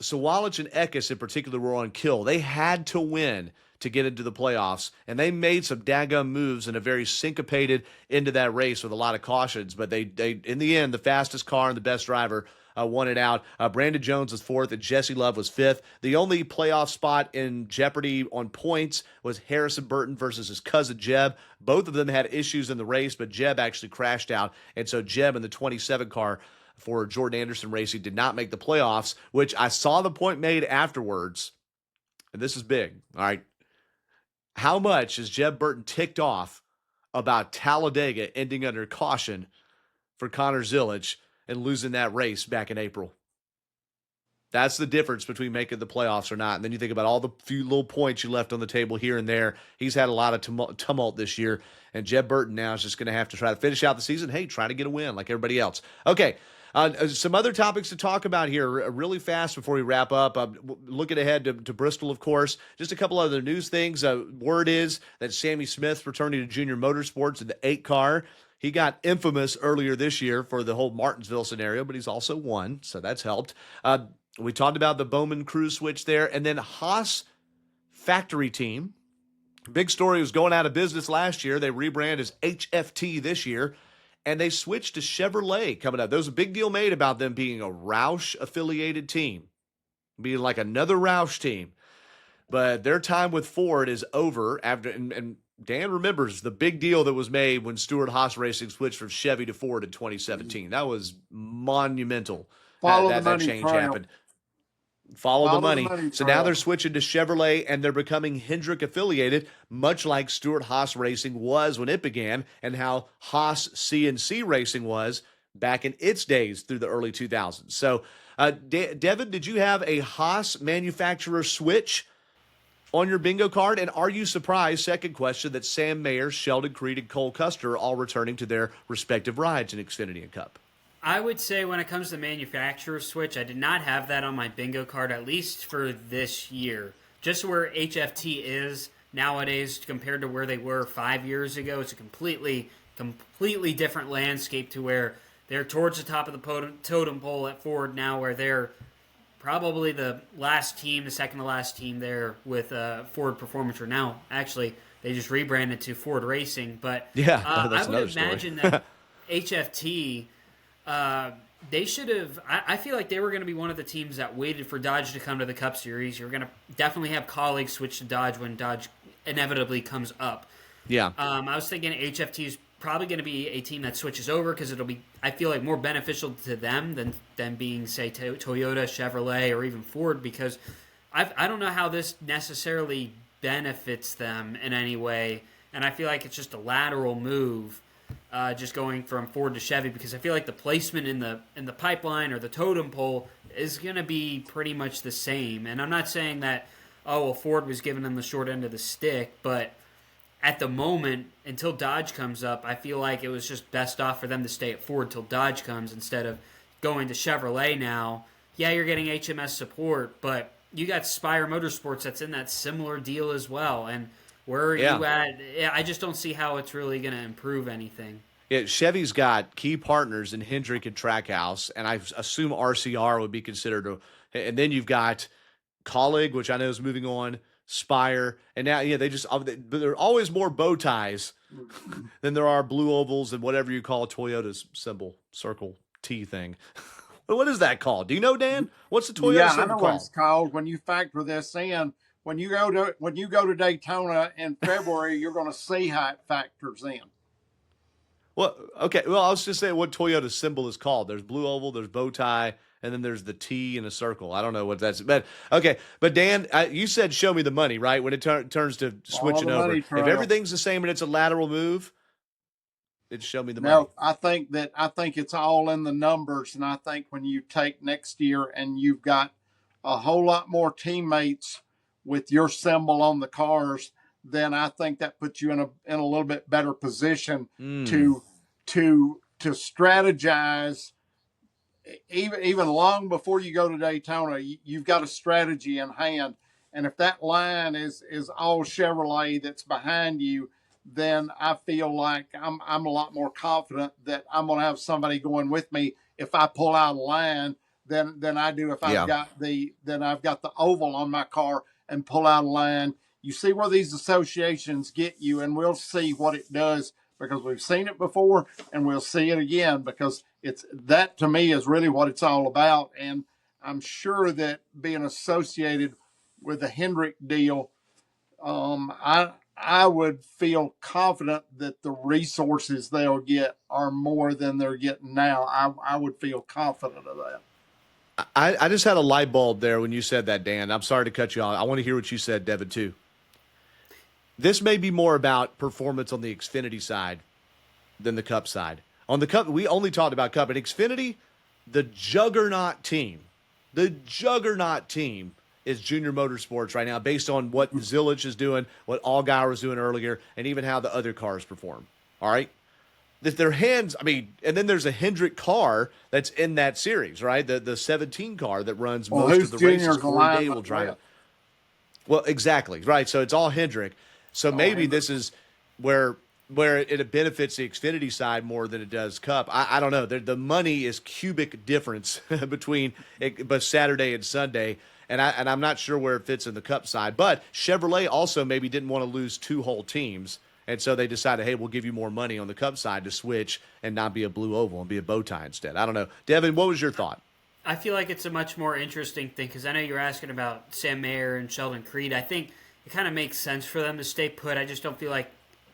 Eckes in particular were on kill. They had to win to get into the playoffs, and they made some daggum moves in a very syncopated into that race with a lot of cautions. But they in the end, the fastest car and the best driver won it out. Brandon Jones was 4th, and Jesse Love was 5th. The only playoff spot in jeopardy on points was Harrison Burton versus his cousin Jeb. Both of them had issues in the race, but Jeb actually crashed out, and so Jeb in the 27 car for Jordan Anderson Racing did not make the playoffs, which I saw the point made afterwards, and this is big, all right? How much is Jeb Burton ticked off about Talladega ending under caution for Connor Zilic and losing that race back in April? That's the difference between making the playoffs or not. And then you think about all the few little points you left on the table here and there. He's had a lot of tumult this year, and Jeb Burton now is just going to have to try to finish out the season. Hey, try to get a win like everybody else. Okay, some other topics to talk about here really fast before we wrap up. Looking ahead to Bristol, of course. Just a couple other news things. Word is that Sammy Smith's returning to Junior Motorsports in the 8 car. He got infamous earlier this year for the whole Martinsville scenario, but he's also won, so that's helped. We talked about the Bowman crew switch there, and then Haas factory team. Big story was going out of business last year. They rebranded as HFT this year, and they switched to Chevrolet coming up. There was a big deal made about them being a Roush-affiliated team, being like another Roush team. But their time with Ford is over after, and Dan remembers the big deal that was made when Stewart-Haas Racing switched from Chevy to Ford in 2017. That was monumental. That change happened. Follow the money. So now they're switching to Chevrolet, and they're becoming Hendrick affiliated, much like Stewart-Haas Racing was when it began, and how Haas CNC Racing was back in its days through the early 2000s. So, Devin, did you have a Haas manufacturer switch? on your bingo card? And are you surprised, second question, that Sam Mayer, Sheldon Creed, and Cole Custer are all returning to their respective rides in Xfinity and Cup? I would say when it comes to manufacturer switch, I did not have that on my bingo card, at least for this year. Just where HFT is nowadays compared to where they were 5 years ago, it's a completely different landscape to where they're towards the top of the totem pole at Ford now, where they're probably the last team, the second to last team there with Ford Performance. Or now, actually, they just rebranded to Ford Racing. But yeah, I would imagine that HFT, they should have. I feel like they were going to be one of the teams that waited for Dodge to come to the Cup Series. You're going to definitely have colleagues switch to Dodge when Dodge inevitably comes up. Yeah. I was thinking HFT is probably going to be a team that switches over because it'll be, I feel like, more beneficial to them than being, say, Toyota, Chevrolet, or even Ford, because I don't know how this necessarily benefits them in any way, and I feel like it's just a lateral move, just going from Ford to Chevy, because I feel like the placement in the pipeline or the totem pole is going to be pretty much the same. And I'm not saying that, Ford was giving them the short end of the stick, but at the moment, until Dodge comes up, I feel like it was just best off for them to stay at Ford till Dodge comes instead of going to Chevrolet now. Yeah, you're getting HMS support, but you got Spire Motorsports that's in that similar deal as well. And where are you at? I just don't see how it's really going to improve anything. Yeah, Chevy's got key partners in Hendrick and Trackhouse, and I assume RCR would be considered. And then you've got Colleague, which I know is moving on, Spire, and now there are always more bow ties than there are blue ovals and whatever you call Toyota's symbol, circle T thing. What is that called? Do you know, Dan? What's the Toyota symbol I know called? what it's called. When you factor this in, when you go to Daytona in February, you're going to see how it factors in. Well, okay. Well, I was just saying what Toyota's symbol is called. There's blue oval, there's bow tie, and then there's the T in a circle. I don't know what that's. But okay. But Dan, you said show me the money, right? When it turns to switching over. If everything's the same and it's a lateral move, it's show me the money. No, I think it's all in the numbers, and I think when you take next year and you've got a whole lot more teammates with your symbol on the cars, then I think that puts you in a little bit better position to strategize. Even long before you go to Daytona, you've got a strategy in hand, and if that line is all Chevrolet that's behind you, then I feel like I'm a lot more confident that I'm going to have somebody going with me if I pull out a line than I do if I've got the oval on my car and pull out a line. You see where these associations get you, and we'll see what it does, because we've seen it before and we'll see it again, because that to me is really what it's all about. And I'm sure that being associated with the Hendrick deal, I would feel confident that the resources they'll get are more than they're getting now. I would feel confident of that. I just had a light bulb there when you said that, Dan. I'm sorry to cut you off. I want to hear what you said, Devin, too. This may be more about performance on the Xfinity side than the Cup side. On the Cup, we only talked about Cup. At Xfinity, the juggernaut team is Junior Motorsports right now, based on what Zilich is doing, what Allgaier was doing earlier, and even how the other cars perform. All right? If their hands, and then there's a Hendrick car that's in that series, right? The 17 car that runs most of the races. Corey Day will drive it. Well, exactly, right. So it's all Hendrick. So maybe this is where it benefits the Xfinity side more than it does Cup. I don't know. The money is cubic difference between both Saturday and Sunday, and I'm not sure where it fits in the Cup side. But Chevrolet also maybe didn't want to lose two whole teams, and so they decided, hey, we'll give you more money on the Cup side to switch and not be a blue oval and be a bow tie instead. I don't know. Devin, what was your thought? I feel like it's a much more interesting thing, because I know you're asking about Sam Mayer and Sheldon Creed. I think it kind of makes sense for them to stay put. I just don't feel like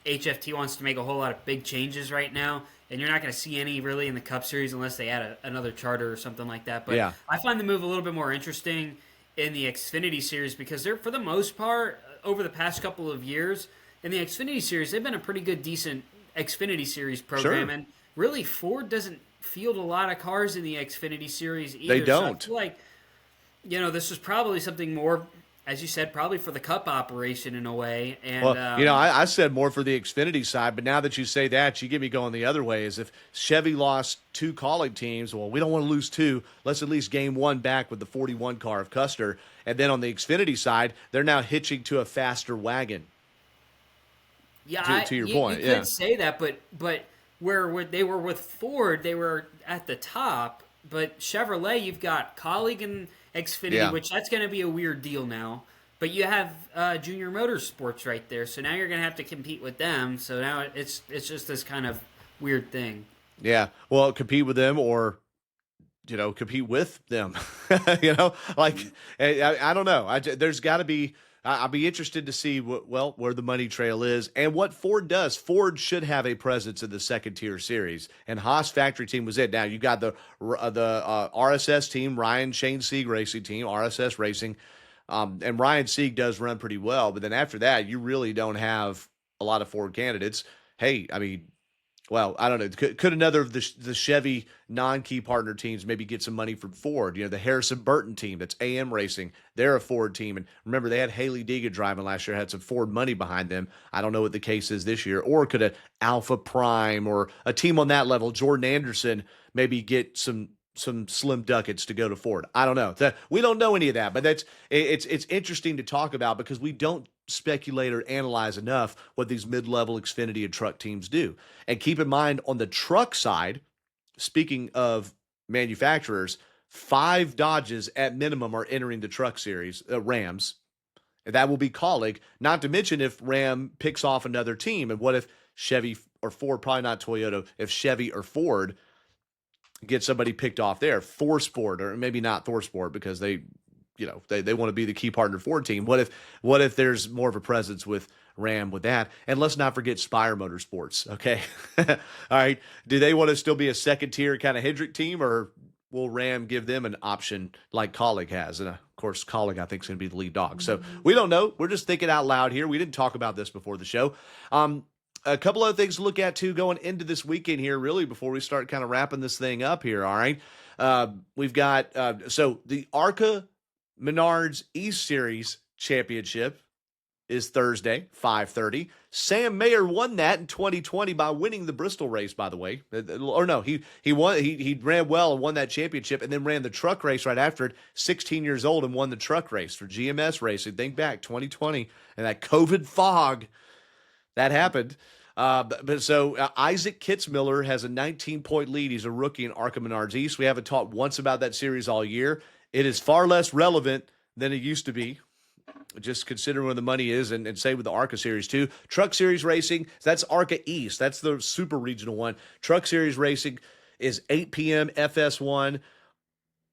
HFT wants to make a whole lot of big changes right now, and you're not going to see any really in the Cup Series unless they add another charter or something like that. But yeah. I find the move a little bit more interesting in the Xfinity Series, because they're, for the most part, over the past couple of years, in the Xfinity Series, they've been a pretty good, decent Xfinity Series program. Sure. And really, Ford doesn't field a lot of cars in the Xfinity Series either. They don't. So I feel like, this is probably something more as you said, probably for the Cup operation in a way. And Well, I said more for the Xfinity side, but now that you say that, you get me going the other way. Is if Chevy lost 2 Kaulig teams, well, we don't want to lose 2. Let's at least gain 1 back with the 41 car of Custer. And then on the Xfinity side, they're now hitching to a faster wagon. Yeah, to your point, you could say that, but where they were with Ford, they were at the top. But Chevrolet, you've got Kaulig and Xfinity, which that's going to be a weird deal now. But you have Junior Motorsports right there, so now you're going to have to compete with them. So now it's just this kind of weird thing. Yeah, well, compete with them or compete with them. I don't know. There's got to be. I'll be interested to see where the money trail is and what Ford does. Ford should have a presence in the second tier series, and Haas factory team was it. Now you got the RSS team, Ryan Shane Sieg Racing team, RSS Racing, and Ryan Sieg does run pretty well. But then after that, you really don't have a lot of Ford candidates. Hey, I mean, well, I don't know. Could another of the Chevy non-key partner teams maybe get some money from Ford? The Harrison Burton team, that's AM Racing. They're a Ford team. And remember, they had Haley Diga driving last year, had some Ford money behind them. I don't know what the case is this year. Or could a Alpha Prime or a team on that level, Jordan Anderson, maybe get some slim ducats to go to Ford? I don't know. We don't know any of that, but it's interesting to talk about because we don't speculate or analyze enough what these mid-level Xfinity and truck teams do. And keep in mind, on the truck side, speaking of manufacturers, 5 Dodges at minimum are entering the truck series, Rams. And that will be Kaulig, not to mention if Ram picks off another team. And what if Chevy or Ford, probably not Toyota, if Chevy or Ford get somebody picked off there, ThorSport, or maybe not ThorSport because they want to be the key partner Ford team. What if there's more of a presence with Ram with that? And let's not forget Spire Motorsports. Okay. All right. Do they want to still be a second tier kind of Hendrick team, or will Ram give them an option like Kaulig has? And of course, Kaulig, I think, is going to be the lead dog. So we don't know. We're just thinking out loud here. We didn't talk about this before the show. A couple other things to look at too going into this weekend here, really, before we start kind of wrapping this thing up here. All right. We've got, so the ARCA Menards East Series Championship is Thursday, 5:30. Sam Mayer won that in 2020 by winning the Bristol race, by the way. Or no, he won. He ran well and won that championship, and then ran the truck race right after it. 16 years old and won the truck race for GMS Racing. Think back, 2020, and that COVID fog that happened. So Isaac Kitzmiller has a 19-point lead. He's a rookie in ARCA Menards East. We haven't talked once about that series all year. It is far less relevant than it used to be, just considering where the money is, and say with the ARCA Series too. Truck Series Racing, that's ARCA East. That's the super regional one. Truck Series Racing is 8 p.m. FS1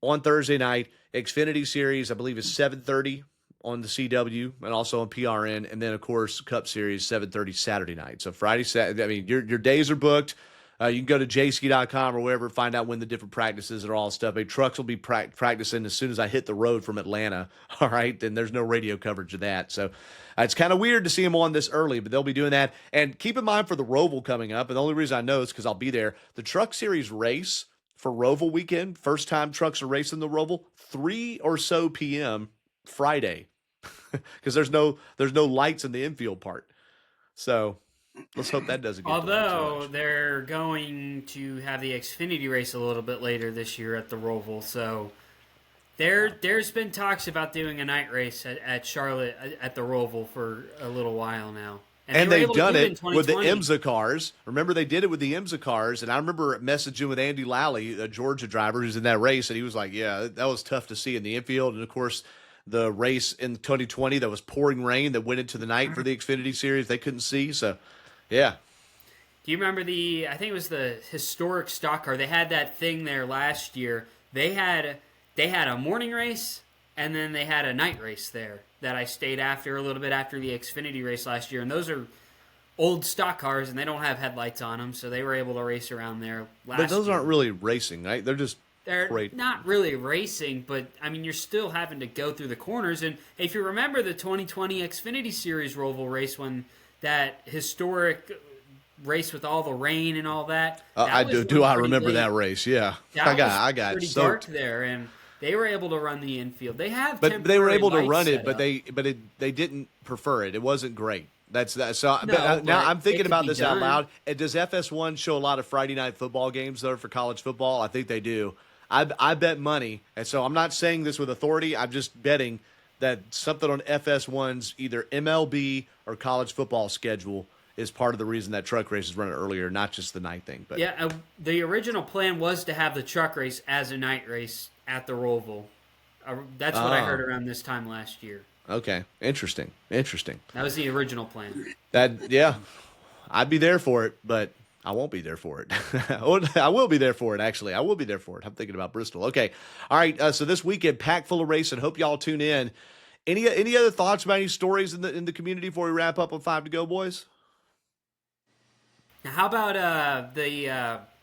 on Thursday night. Xfinity Series, I believe, is 7:30 on the CW and also on PRN. And then, of course, Cup Series, 7:30 Saturday night. So Friday, Saturday, I mean, your days are booked. You can go to jski.com or wherever, find out when the different practices are all stuff. Trucks will be practicing as soon as I hit the road from Atlanta. All right. Then there's no radio coverage of that. So it's kind of weird to see them on this early, but they'll be doing that. And keep in mind for the Roval coming up, and the only reason I know is because I'll be there, the Truck Series race for Roval weekend, first time trucks are racing the Roval, 3 or so p.m. Friday, because there's no lights in the infield part. So let's hope that doesn't get Although they're going to have the Xfinity race a little bit later this year at the Roval, so there's been talks about doing a night race at Charlotte at the Roval for a little while now. And they've done it with the IMSA cars. Remember, they did it with the IMSA cars, and I remember messaging with Andy Lally, a Georgia driver who's in that race, and he was like, yeah, that was tough to see in the infield. And, of course, the race in 2020 that was pouring rain that went into the night for the Xfinity Series, they couldn't see, so... Yeah. Do you remember I think it was the historic stock car. They had that thing there last year. They had a morning race, and then they had a night race there that I stayed after a little bit after the Xfinity race last year. And those are old stock cars, and they don't have headlights on them, so they were able to race around there last year. But those aren't really racing, right? They're great. Not really racing, but, I mean, you're still having to go through the corners. And if you remember the 2020 Xfinity Series Roval race when that historic race with all the rain and all that. I remember that race. Yeah, I got it. Pretty dark there, and They were able to run the infield. They have, but they were able to run it, but they didn't prefer it. It wasn't great. That's that. So No, now I'm thinking about this out done. loud. And does FS1 show a lot of Friday night football games though for college football? I think they do. I bet money, and so I'm not saying this with authority. I'm just betting that something on FS1's either MLB or college football schedule is part of the reason that truck race is running earlier, not just the night thing. But yeah, the original plan was to have the truck race as a night race at the Roval. That's what I heard around this time last year. Okay, interesting. That was the original plan. I'd be there for it, but I won't be there for it. I will be there for it, actually. I will be there for it. I'm thinking about Bristol. Okay, all right. So this weekend, packed full of racing. Hope y'all tune in. Any other thoughts about any stories in the community before we wrap up on 5 to Go, boys? Now, how about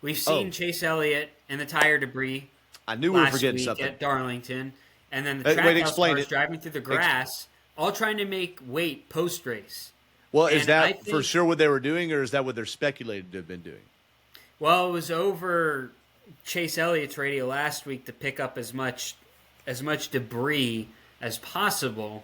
we've seen Chase Elliott and the tire debris. I knew we were last forgetting week something at Darlington, and then the Wait, track house explain cars it. driving through the grass, all trying to make weight post race. Well, is And that I think- for sure what they were doing, or is that what they're speculated to have been doing? Well, it was over Chase Elliott's radio last week to pick up as much debris as possible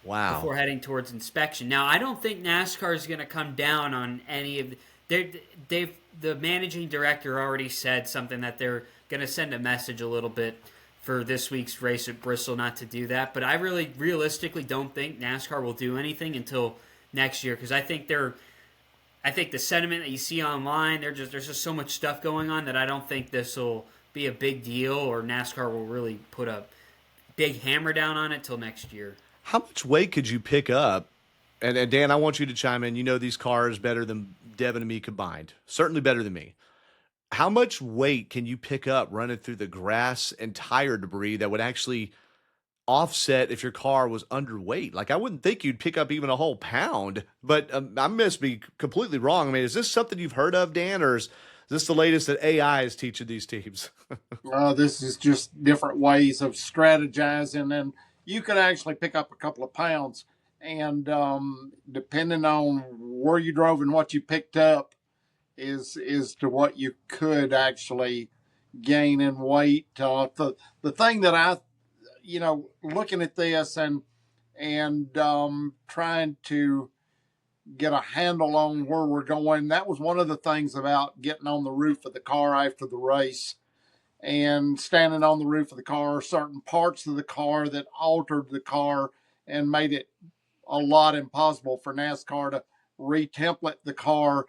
Wow. before heading towards inspection. Now, I don't think NASCAR is going to come down on any of the managing director already said something that they're going to send a message a little bit for this week's race at Bristol not to do that. But I really realistically don't think NASCAR will do anything until next year, because I think the sentiment that you see online, there's just so much stuff going on that I don't think this will be a big deal, or NASCAR will really put a big hammer down on it till next year. How much weight could you pick up? And Dan, I want you to chime in. You know these cars better than Devin and me combined. Certainly better than me. How much weight can you pick up running through the grass and tire debris that would actually offset if your car was underweight? Like, I wouldn't think you'd pick up even a whole pound, but I must be completely wrong. I mean, is this something you've heard of, Dan, or is this the latest that AI is teaching these teams? This is just different ways of strategizing, and you could actually pick up a couple of pounds. And depending on where you drove and what you picked up, is to what you could actually gain in weight. The thing that I, looking at this and trying to get a handle on where we're going, that was one of the things about getting on the roof of the car after the race and standing on the roof of the car, certain parts of the car that altered the car and made it a lot impossible for NASCAR to retemplate the car.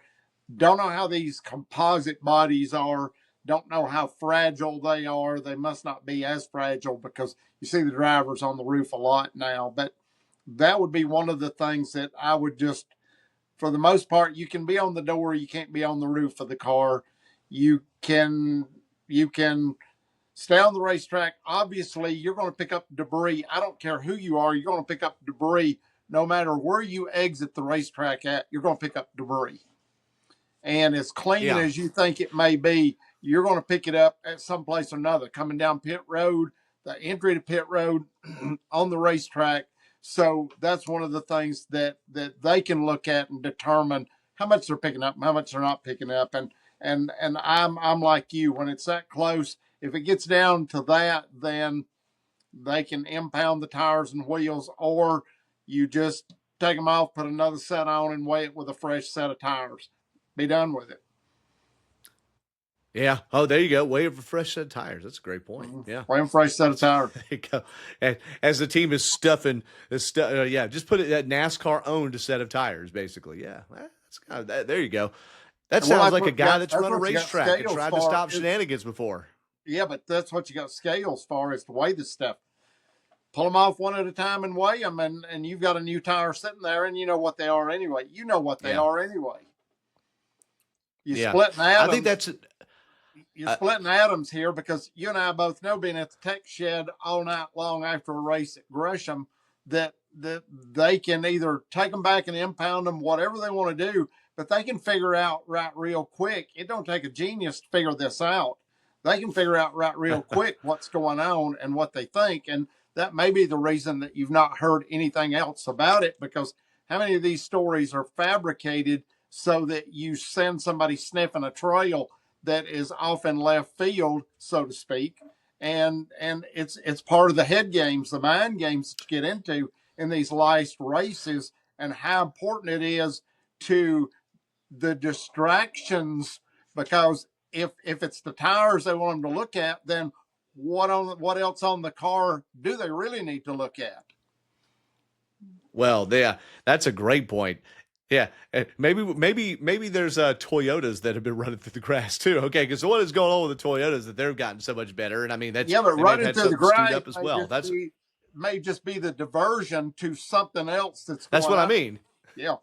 Don't know how these composite bodies are. Don't know how fragile they are. They must not be as fragile because you see the drivers on the roof a lot now. But that would be one of the things that I would just, for the most part, you can be on the door. You can't be on the roof of the car. You can stay on the racetrack. Obviously, you're going to pick up debris. I don't care who you are. You're going to pick up debris no matter where you exit the racetrack at. You're going to pick up debris. And as clean as you think it may be, you're going to pick it up at some place or another, coming down pit road, the entry to pit road on the racetrack. So that's one of the things that they can look at and determine how much they're picking up and how much they're not picking up. And I'm like you, when it's that close, if it gets down to that, then they can impound the tires and wheels, or you just take them off, put another set on, and weigh it with a fresh set of tires. Be done with it. Yeah. Oh, there you go. Weigh it for fresh set of tires. That's a great point. Yeah. Weigh a fresh set of tires. There you go. And as the team is stuffing, just put it that NASCAR owned a set of tires, basically. Yeah. That's kind of that. There you go. That sounds like a guy that's run a racetrack and tried to stop shenanigans before. Yeah, but that's what you got scales for, is to weigh this stuff. Pull them off one at a time and weigh them, and you've got a new tire sitting there, and you know what they are anyway. You know what they are anyway. You're splitting atoms. I think that's You're splitting atoms here, because you and I both know, being at the tech shed all night long after a race at Gresham, that they can either take them back and impound them, whatever they want to do, but they can figure out right real quick. It don't take a genius to figure this out. They can figure out right real quick what's going on and what they think. And that may be the reason that you've not heard anything else about it, because how many of these stories are fabricated so that you send somebody sniffing a trail that is off in left field, so to speak, and it's part of the head games, the mind games that you get into in these last races, and how important it is to the distractions, because if it's the tires they want them to look at, then what else on the car do they really need to look at? Well, yeah, that's a great point. Yeah, maybe there's Toyotas that have been running through the grass too. Okay, because what is going on with the Toyotas that they've gotten so much better? And I mean, that's Yeah, but they may have running had through the something stewed grass up as well. may just be the diversion to something else that's That's going what I on. mean. Yeah.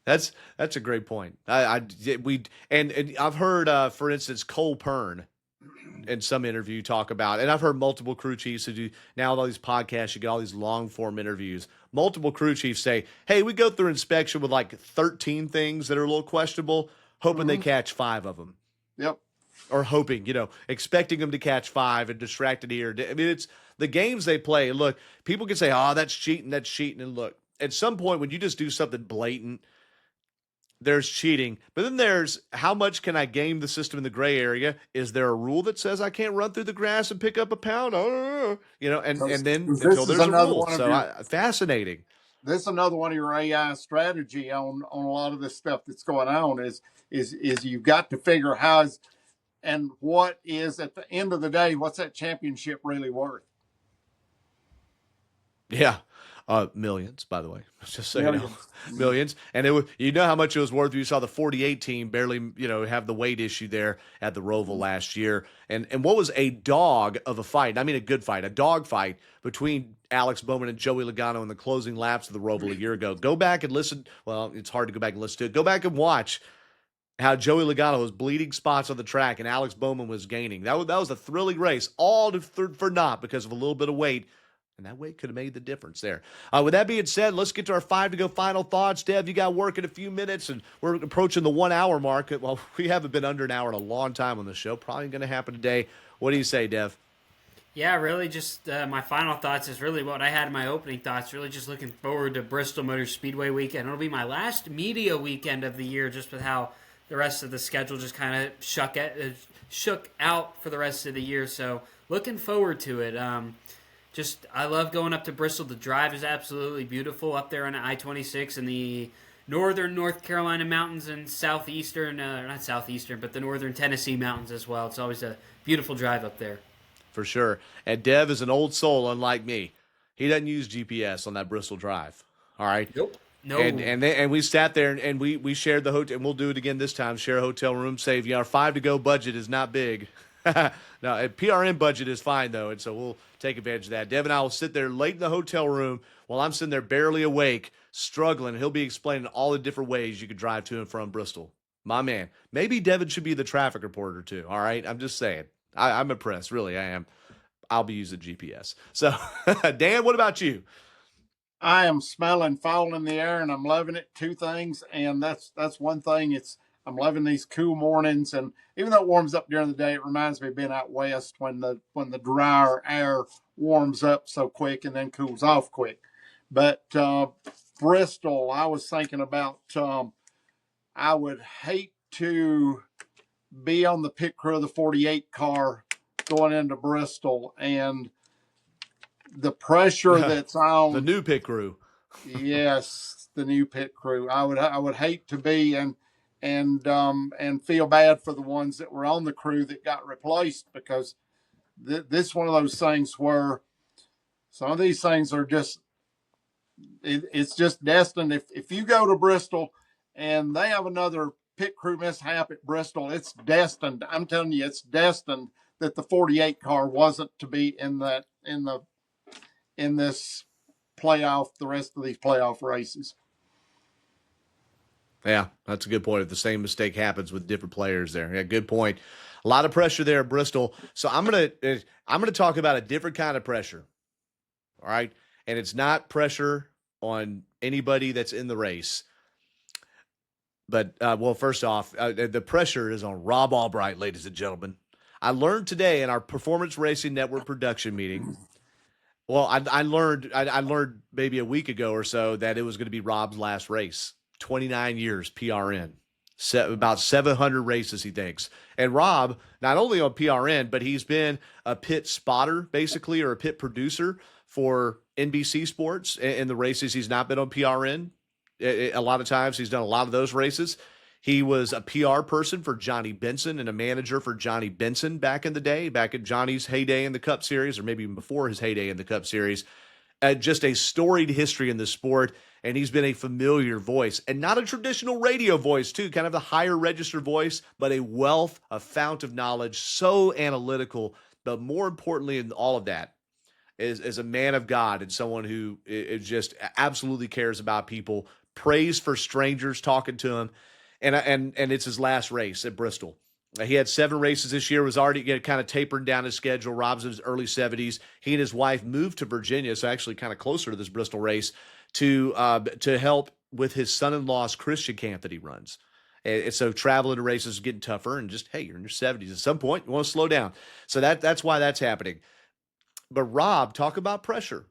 That's a great point. And I've heard, for instance, Cole Pern in some interview talk about, and I've heard multiple crew chiefs who do now with all these podcasts, you get all these long form interviews. Multiple crew chiefs say, "Hey, we go through inspection with like 13 things that are a little questionable, hoping they catch 5 of them." Yep. Or hoping, expecting them to catch 5 and distracted here. I mean, it's the games they play. Look, people can say, "Oh, that's cheating," and look, at some point when you just do something blatant, there's cheating. But then there's how much can I game the system in the gray area? Is there a rule that says I can't run through the grass and pick up a pound? And then until there's a rule. So fascinating. This is another one of your AI strategy on a lot of this stuff that's going on is you've got to figure what is at the end of the day, what's that championship really worth? Yeah. Millions, by the way, just so Millions. you know, millions. And it was, how much it was worth. You saw the 48 team barely, have the weight issue there at the Roval last year. And what was a dog of a fight? I mean, a good fight, a dog fight between Alex Bowman and Joey Logano in the closing laps of the Roval a year ago. Go back and listen. Well, it's hard to go back and listen to it. Go back and watch how Joey Logano was bleeding spots on the track and Alex Bowman was gaining. That was a thrilling race, all for naught because of a little bit of weight. And that weight could have made the difference there. With that being said, let's get to our 5 to go final thoughts. Dev, you got work in a few minutes, and we're approaching the 1 hour mark. Well, we haven't been under an hour in a long time on the show. Probably going to happen today. What do you say, Dev? Yeah, really just my final thoughts is really what I had in my opening thoughts. Really just looking forward to Bristol Motor Speedway weekend. It'll be my last media weekend of the year, just with how the rest of the schedule just kind of shook out for the rest of the year. So looking forward to it. I love going up to Bristol. The drive is absolutely beautiful up there on I-26 in the northern North Carolina mountains and not southeastern, but the northern Tennessee mountains as well. It's always a beautiful drive up there. For sure. And Dev is an old soul, unlike me. He doesn't use GPS on that Bristol drive. All right? Nope. No. And we sat there and we shared the hotel, and we'll do it again this time, share a hotel room, save. Our 5 to go budget is not big. No, a PRN budget is fine, though, and so we'll take advantage of that. Devin and I will sit there late in the hotel room while I'm sitting there barely awake, struggling. He'll be explaining all the different ways you could drive to and from Bristol. My man. Maybe Devin should be the traffic reporter, too, all right? I'm just saying. I'm impressed. Really, I am. I'll be using GPS. So, Dan, what about you? I am smelling fall in the air, and I'm loving it. 2 things, and that's one thing. I'm loving these cool mornings, and even though it warms up during the day, it reminds me of being out west when the drier air warms up so quick and then cools off quick. But Bristol, I was thinking about. I would hate to be on the pit crew of the 48 car going into Bristol, and the pressure that's on the new pit crew. Yes, the new pit crew. I would hate to be and feel bad for the ones that were on the crew that got replaced, because this is one of those things where some of these things are just it's just destined. If you go to Bristol and they have another pit crew mishap at Bristol, it's destined. I'm telling you, it's destined that the 48 car wasn't to be in this playoff, the rest of these playoff races. Yeah, that's a good point. If the same mistake happens with different players there. Yeah, good point. A lot of pressure there at Bristol. So I'm gonna talk about a different kind of pressure. All right. And it's not pressure on anybody that's in the race. But first off, the pressure is on Rob Albright, ladies and gentlemen. I learned today in our Performance Racing Network production meeting. Well, I learned maybe a week ago or so that it was going to be Rob's last race. 29 years PRN. About 700 races, he thinks. And Rob, not only on PRN, but he's been a pit spotter, basically, or a pit producer for NBC Sports in the races he's not been on PRN. A lot of times he's done a lot of those races. He was a PR person for Johnny Benson and a manager for Johnny Benson back in the day, back in Johnny's heyday in the Cup Series, or maybe even before his heyday in the Cup Series. Just a storied history in the sport, and he's been a familiar voice, and not a traditional radio voice, too, kind of a higher register voice, but a wealth, a fount of knowledge, so analytical, but more importantly in all of that, is a man of God and someone who is just absolutely cares about people, prays for strangers talking to him, and it's his last race at Bristol. He had 7 races this year, was already kind of tapering down his schedule. Rob's in his early 70s. He and his wife moved to Virginia, so actually kind of closer to this Bristol race, to help with his son-in-law's Christian camp that he runs. And so traveling to races is getting tougher, and just, hey, you're in your 70s. At some point, you want to slow down. So that's why that's happening. But Rob, talk about pressure.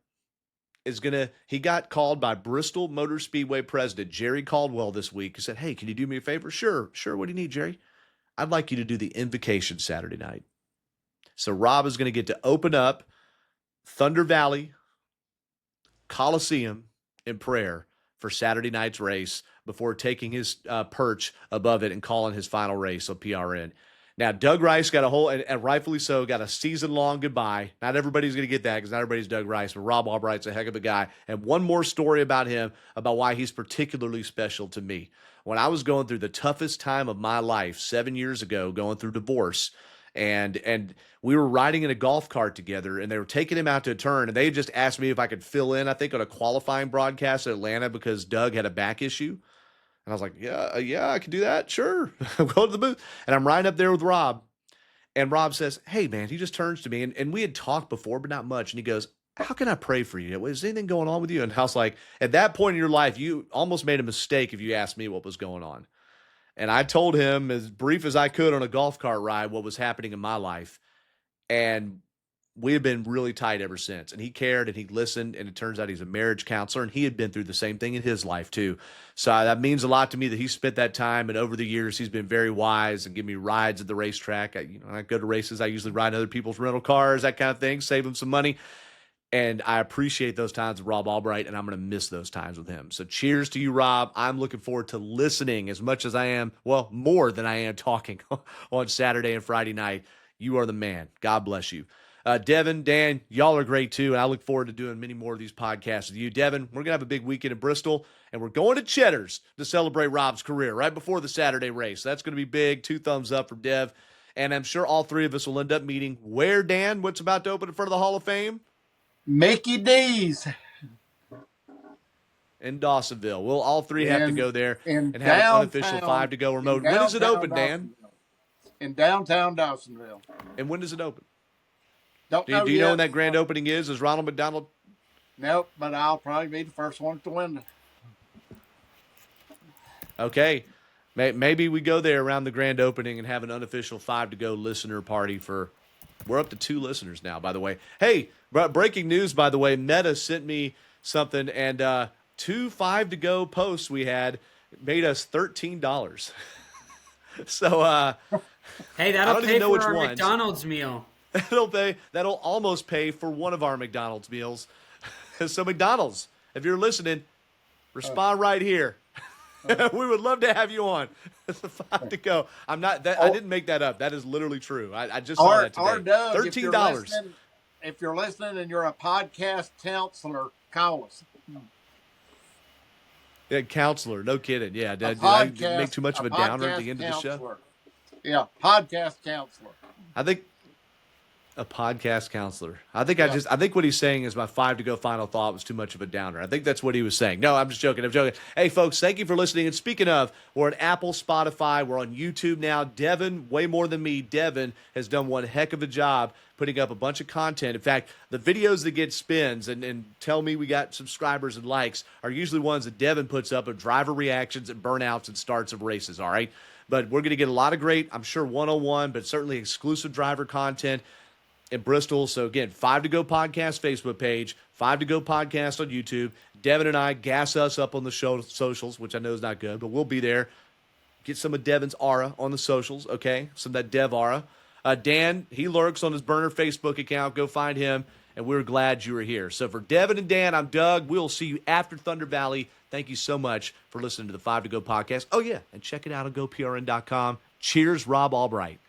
He got called by Bristol Motor Speedway president Jerry Caldwell this week. He said, hey, can you do me a favor? Sure. What do you need, Jerry? I'd like you to do the invocation Saturday night. So Rob is going to get to open up Thunder Valley Coliseum in prayer for Saturday night's race before taking his perch above it and calling his final race on PRN. Now, Doug Rice got and rightfully so, got a season-long goodbye. Not everybody's going to get that because not everybody's Doug Rice, but Rob Albright's a heck of a guy. And one more story about him, about why he's particularly special to me. When I was going through the toughest time of my life 7 years ago, going through divorce, and we were riding in a golf cart together, and they were taking him out to a turn, and they just asked me if I could fill in, I think, on a qualifying broadcast at Atlanta because Doug had a back issue. And I was like, yeah, I can do that. Sure. Go to the booth. And I'm riding up there with Rob. And Rob says, hey, man, he just turns to me. And we had talked before, but not much. And he goes, how can I pray for you? Is anything going on with you? And I was like, at that point in your life, you almost made a mistake if you asked me what was going on. And I told him, as brief as I could on a golf cart ride, what was happening in my life. And we have been really tight ever since. And he cared and he listened. And it turns out he's a marriage counselor. And he had been through the same thing in his life, too. So that means a lot to me that he spent that time. And over the years, he's been very wise and give me rides at the racetrack. I go to races. I usually ride other people's rental cars, that kind of thing, save them some money. And I appreciate those times with Rob Albright, and I'm going to miss those times with him. So cheers to you, Rob. I'm looking forward to listening as much as I am, well, more than I am talking on Saturday and Friday night. You are the man. God bless you. Devin, Dan, y'all are great too, and I look forward to doing many more of these podcasts with you. Devin, we're going to have a big weekend in Bristol, and we're going to Cheddar's to celebrate Rob's career right before the Saturday race. That's going to be big. 2 thumbs up from Dev, and I'm sure all 3 of us will end up meeting where, Dan? What's about to open in front of the Hall of Fame? Mickey D's in Dawsonville. We'll all 3 have to go there and have downtown, an unofficial 5 to go remote. When does it open, Dan? In downtown Dawsonville. And when does it open? Do you know when that grand opening is? Is Ronald McDonald? Nope, but I'll probably be the first one at the window. Okay. Maybe we go there around the grand opening and have an unofficial 5 to go listener party for. We're up to 2 listeners now, by the way. Hey, breaking news, by the way. Meta sent me something, and 2 5 to go posts we had made us $13. So, hey, that'll pay for our McDonald's meal. That'll almost pay for one of our McDonald's meals. So, McDonald's, if you're listening, respond right here. We would love to have you on. It's a 5 to go. I didn't make that up. That is literally true. I just saw that today. Or Doug, $13. If you're listening and you're a podcast counselor, call us. Yeah, counselor. No kidding. Yeah, did I make too much of a downer at the end of the show? Yeah, podcast counselor. I think a podcast counselor. I think what he's saying is my 5 to go final thought was too much of a downer. I think that's what he was saying. No, I'm just joking. Hey, folks, thank you for listening. And speaking of, we're on Apple, Spotify. We're on YouTube now. Devin, way more than me, Devin has done one heck of a job putting up a bunch of content. In fact, the videos that get spins and tell me we got subscribers and likes are usually ones that Devin puts up of driver reactions and burnouts and starts of races, all right? But we're going to get a lot of great, I'm sure, one-on-one, but certainly exclusive driver content in Bristol. So again, 5 to go podcast Facebook page, 5 to go podcast on YouTube. Devin and I gas us up on the show socials, which I know is not good, but we'll be there. Get some of Devin's aura on the socials, okay? Some of that Dev aura. Dan, he lurks on his burner Facebook account. Go find him, and we're glad you were here. So for Devin and Dan, I'm Doug. We'll see you after Thunder Valley. Thank you so much for listening to the 5 to Go podcast. Oh, yeah, and check it out on GoPRN.com. Cheers, Rob Albright.